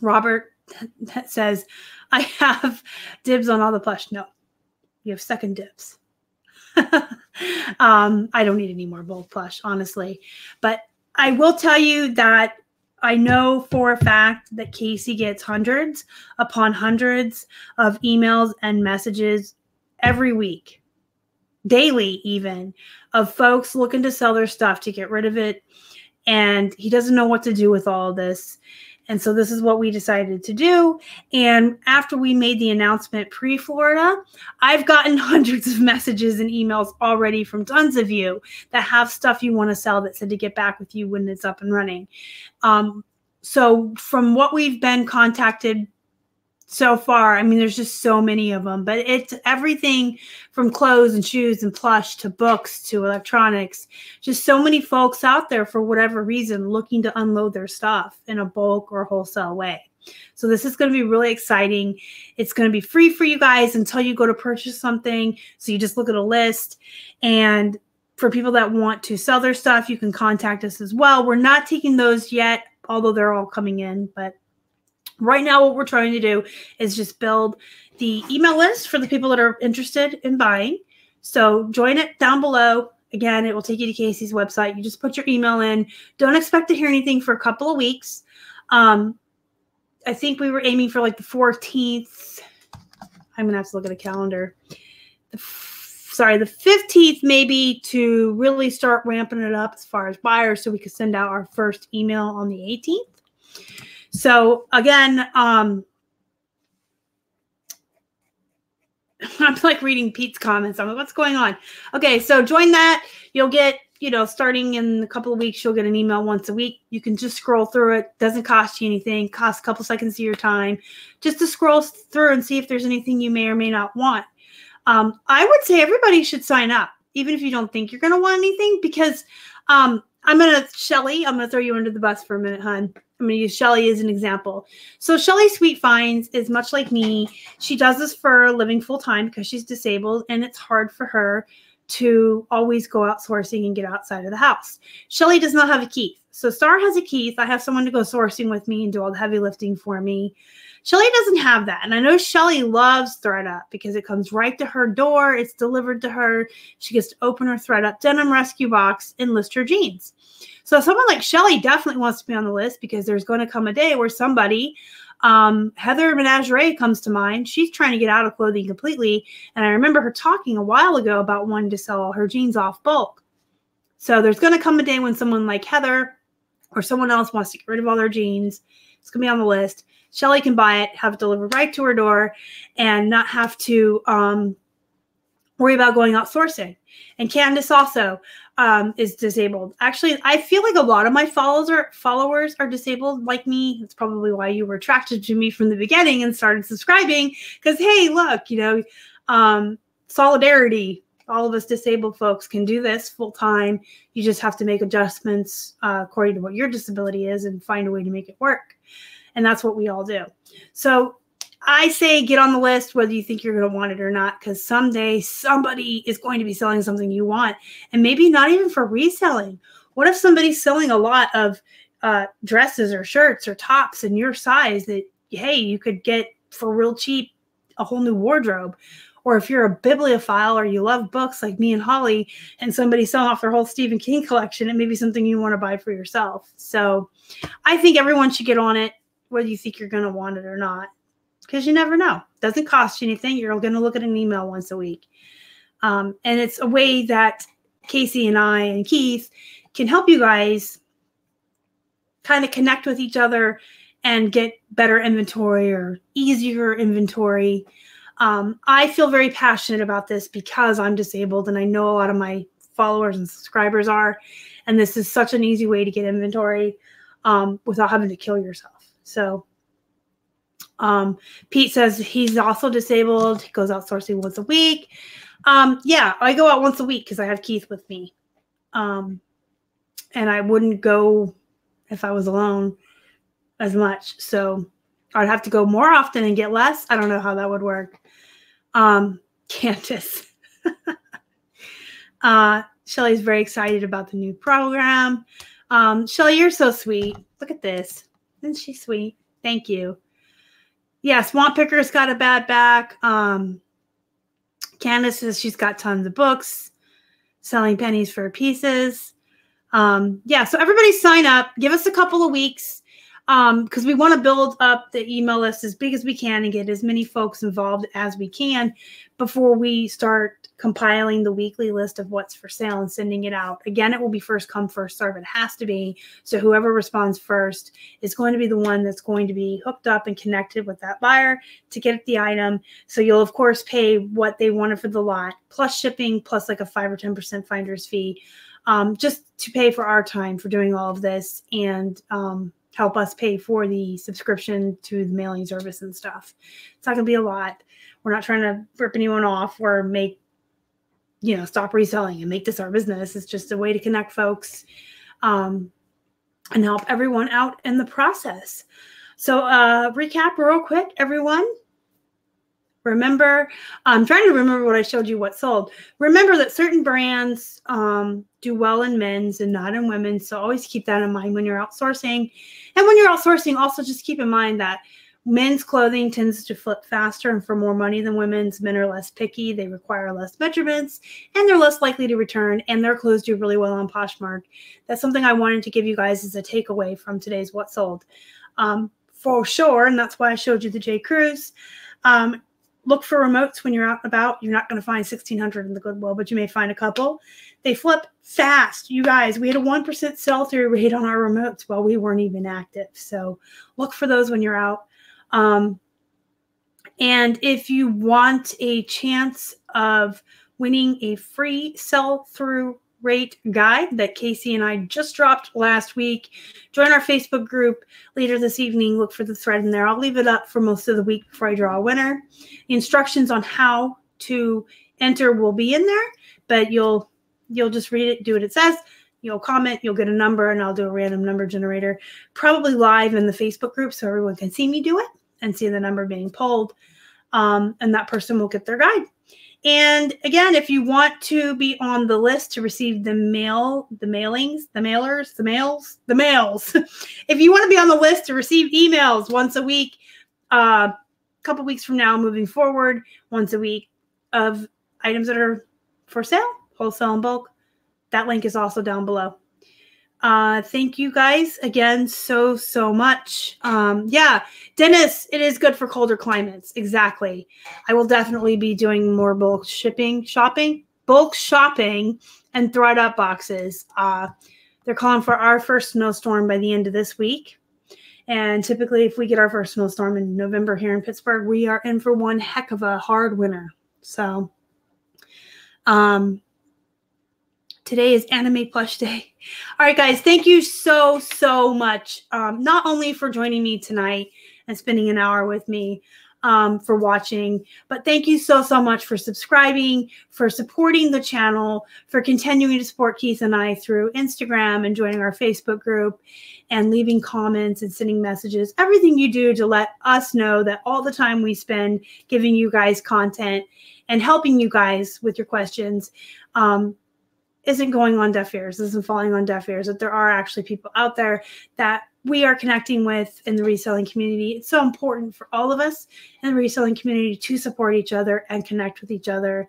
Robert that says, I have dibs on all the plush. No, you have second dibs. I don't need any more bold plush, honestly. But I will tell you that I know for a fact that Casey gets hundreds upon hundreds of emails and messages every week, daily even, of folks looking to sell their stuff to get rid of it. And he doesn't know what to do with all of this. And so this is what we decided to do. And after we made the announcement pre-Florida, I've gotten hundreds of messages and emails already from tons of you that have stuff you want to sell that said to get back with you when it's up and running. So from what we've been contacted so far, I mean, there's just so many of them, but it's everything from clothes and shoes and plush to books to electronics. Just so many folks out there for whatever reason looking to unload their stuff in a bulk or wholesale way. So this is going to be really exciting. It's going to be free for you guys until you go to purchase something. So you just look at a list. And for people that want to sell their stuff, you can contact us as well. We're not taking those yet, although they're all coming in, but right now, what we're trying to do is just build the email list for the people that are interested in buying. So join it down below. Again, it will take you to Casey's website. You just put your email in. Don't expect to hear anything for a couple of weeks. I think we were aiming for like the 14th. I'm going to have to look at a calendar. The 15th maybe, to really start ramping it up as far as buyers so we could send out our first email on the 18th. So again, I'm like reading Pete's comments. I'm like, what's going on? Okay, so join that. You'll get, starting in a couple of weeks, you'll get an email once a week. You can just scroll through it. Doesn't cost you anything. Costs a couple seconds of your time just to scroll through and see if there's anything you may or may not want. I would say everybody should sign up, even if you don't think you're going to want anything, because Shelly, I'm going to throw you under the bus for a minute, hon. I'm going to use Shelly as an example. So Shelly Sweet Finds is much like me. She does this for a living full time because she's disabled, and it's hard for her to always go out sourcing and get outside of the house. Shelly does not have a Keith. So Star has a Keith. I have someone to go sourcing with me and do all the heavy lifting for me. Shelly doesn't have that. And I know Shelly loves ThredUp because it comes right to her door. It's delivered to her. She gets to open her ThredUp denim rescue box and list her jeans. So someone like Shelly definitely wants to be on the list because there's going to come a day where somebody, Heather Menagerie comes to mind. She's trying to get out of clothing completely. And I remember her talking a while ago about wanting to sell all her jeans off bulk. So there's going to come a day when someone like Heather or someone else wants to get rid of all their jeans. It's going to be on the list. Shelly can buy it, have it delivered right to her door, and not have to worry about going out sourcing. And Candace also is disabled. Actually, I feel like a lot of my followers are disabled like me. That's probably why you were attracted to me from the beginning and started subscribing. Because, hey, look, solidarity. All of us disabled folks can do this full time. You just have to make adjustments according to what your disability is and find a way to make it work. And that's what we all do. So I say get on the list whether you think you're going to want it or not, because someday somebody is going to be selling something you want, and maybe not even for reselling. What if somebody's selling a lot of dresses or shirts or tops in your size that, hey, you could get for real cheap a whole new wardrobe? Or if you're a bibliophile or you love books like me and Holly, and somebody's selling off their whole Stephen King collection, it may be something you want to buy for yourself. So I think everyone should get on it, whether you think you're going to want it or not, because you never know. It doesn't cost you anything. You're going to look at an email once a week. And it's a way that Casey and I and Keith can help you guys kind of connect with each other and get better inventory or easier inventory. I feel very passionate about this because I'm disabled, and I know a lot of my followers and subscribers are, and this is such an easy way to get inventory without having to kill yourself. So Pete says he's also disabled. He goes out sourcing once a week. Yeah, I go out once a week because I have Keith with me. And I wouldn't go if I was alone as much. So I'd have to go more often and get less. I don't know how that would work. Candace. Shelly's very excited about the new program. Shelly, you're so sweet. Look at this. Isn't she sweet? Thank you. Yeah, Swamp Picker's got a bad back. Candace says she's got tons of books, selling pennies for pieces. Yeah, so everybody sign up. Give us a couple of weeks because we want to build up the email list as big as we can and get as many folks involved as we can before we start compiling the weekly list of what's for sale and sending it out. Again, it will be first come, first serve. It has to be. So whoever responds first is going to be the one that's going to be hooked up and connected with that buyer to get the item. So you'll, of course, pay what they wanted for the lot, plus shipping, plus like a 5 or 10% finder's fee, just to pay for our time for doing all of this and help us pay for the subscription to the mailing service and stuff. It's not going to be a lot. We're not trying to rip anyone off or make, stop reselling and make this our business. It's just a way to connect folks and help everyone out in the process. So recap real quick, everyone. Remember, I'm trying to remember what I showed you what sold. Remember that certain brands do well in men's and not in women's. So always keep that in mind when you're outsourcing. And when you're outsourcing, also just keep in mind that men's clothing tends to flip faster and for more money than women's. Men are less picky. They require less measurements and they're less likely to return. And their clothes do really well on Poshmark. That's something I wanted to give you guys as a takeaway from today's What Sold. For sure. And that's why I showed you the J. Crews. Look for remotes when you're out and about. You're not going to find 1,600 in the Goodwill, but you may find a couple. They flip fast. You guys, we had a 1% sell-through rate on our remotes while we weren't even active. So look for those when you're out. And if you want a chance of winning a free sell-through rate guide that Casey and I just dropped last week, join our Facebook group later this evening. Look for the thread in there. I'll leave it up for most of the week before I draw a winner. The instructions on how to enter will be in there, but you'll just read it, do what it says. You'll comment, you'll get a number, and I'll do a random number generator, probably live in the Facebook group so everyone can see me do it and see the number being pulled, and that person will get their guide. And again, if you want to be on the list to receive the mails, if you want to be on the list to receive emails once a week, a couple weeks from now, moving forward, once a week of items that are for sale, wholesale and bulk, that link is also down below. Thank you guys again so much. Yeah, Dennis, it is good for colder climates. Exactly. I will definitely be doing more bulk shopping, and thread up boxes. They're calling for our first snowstorm by the end of this week. And typically if we get our first snowstorm in November here in Pittsburgh, we are in for one heck of a hard winter. So, today is Anime Plush Day. All right, guys, thank you so much. Not only for joining me tonight and spending an hour with me, for watching, but thank you so much for subscribing, for supporting the channel, for continuing to support Keith and I through Instagram and joining our Facebook group and leaving comments and sending messages. Everything you do to let us know that all the time we spend giving you guys content and helping you guys with your questions isn't going on deaf ears, isn't falling on deaf ears, that there are actually people out there that we are connecting with in the reselling community. It's so important for all of us in the reselling community to support each other and connect with each other.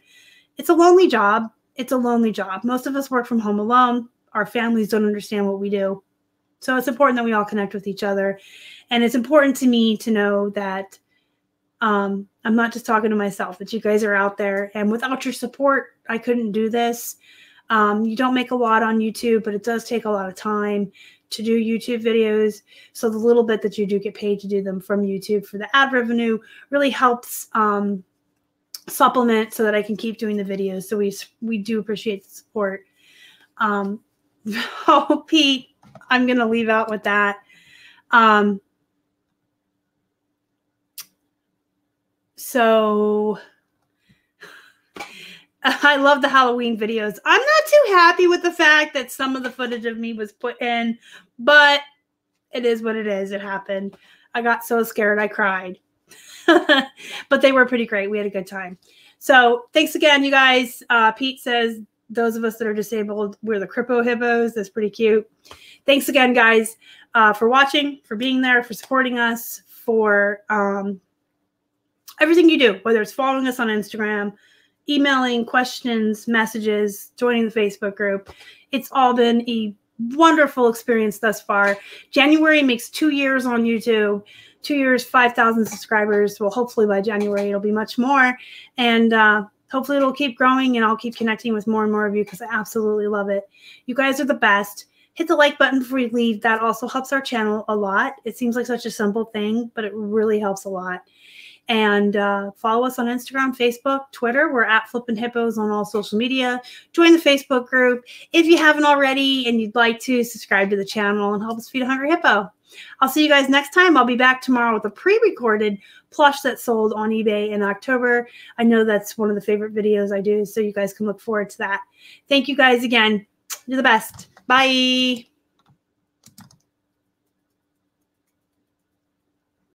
It's a lonely job. It's a lonely job. Most of us work from home alone. Our families don't understand what we do. So it's important that we all connect with each other. And it's important to me to know that I'm not just talking to myself, that you guys are out there. And without your support, I couldn't do this. You don't make a lot on YouTube, but it does take a lot of time to do YouTube videos. So the little bit that you do get paid to do them from YouTube for the ad revenue really helps supplement so that I can keep doing the videos. So we do appreciate the support. Oh, Pete, I'm going to leave out with that. So I love the Halloween videos. I'm not too happy with the fact that some of the footage of me was put in, but it is what it is. It happened. I got so scared I cried. But they were pretty great. We had a good time. So thanks again, you guys. Pete says, those of us that are disabled, we're the Crippo Hippos. That's pretty cute. Thanks again, guys, for watching, for being there, for supporting us, for everything you do, whether it's following us on Instagram, emailing questions, messages, joining the Facebook group. It's all been a wonderful experience thus far. January makes 2 years on YouTube. 2 years, 5,000 subscribers. Well, hopefully by January it'll be much more. And hopefully it'll keep growing, and I'll keep connecting with more and more of you because I absolutely love it. You guys are the best. Hit the like button before you leave. That also helps our channel a lot. It seems like such a simple thing, but it really helps a lot. And follow us on Instagram, Facebook, Twitter. We're at Flippin Hippos on all social media. Join the Facebook group. If you haven't already and you'd like to, subscribe to the channel and help us feed a hungry hippo. I'll see you guys next time. I'll be back tomorrow with a pre-recorded plush that sold on eBay in October. I know that's one of the favorite videos I do, so you guys can look forward to that. Thank you guys again. You're the best. Bye.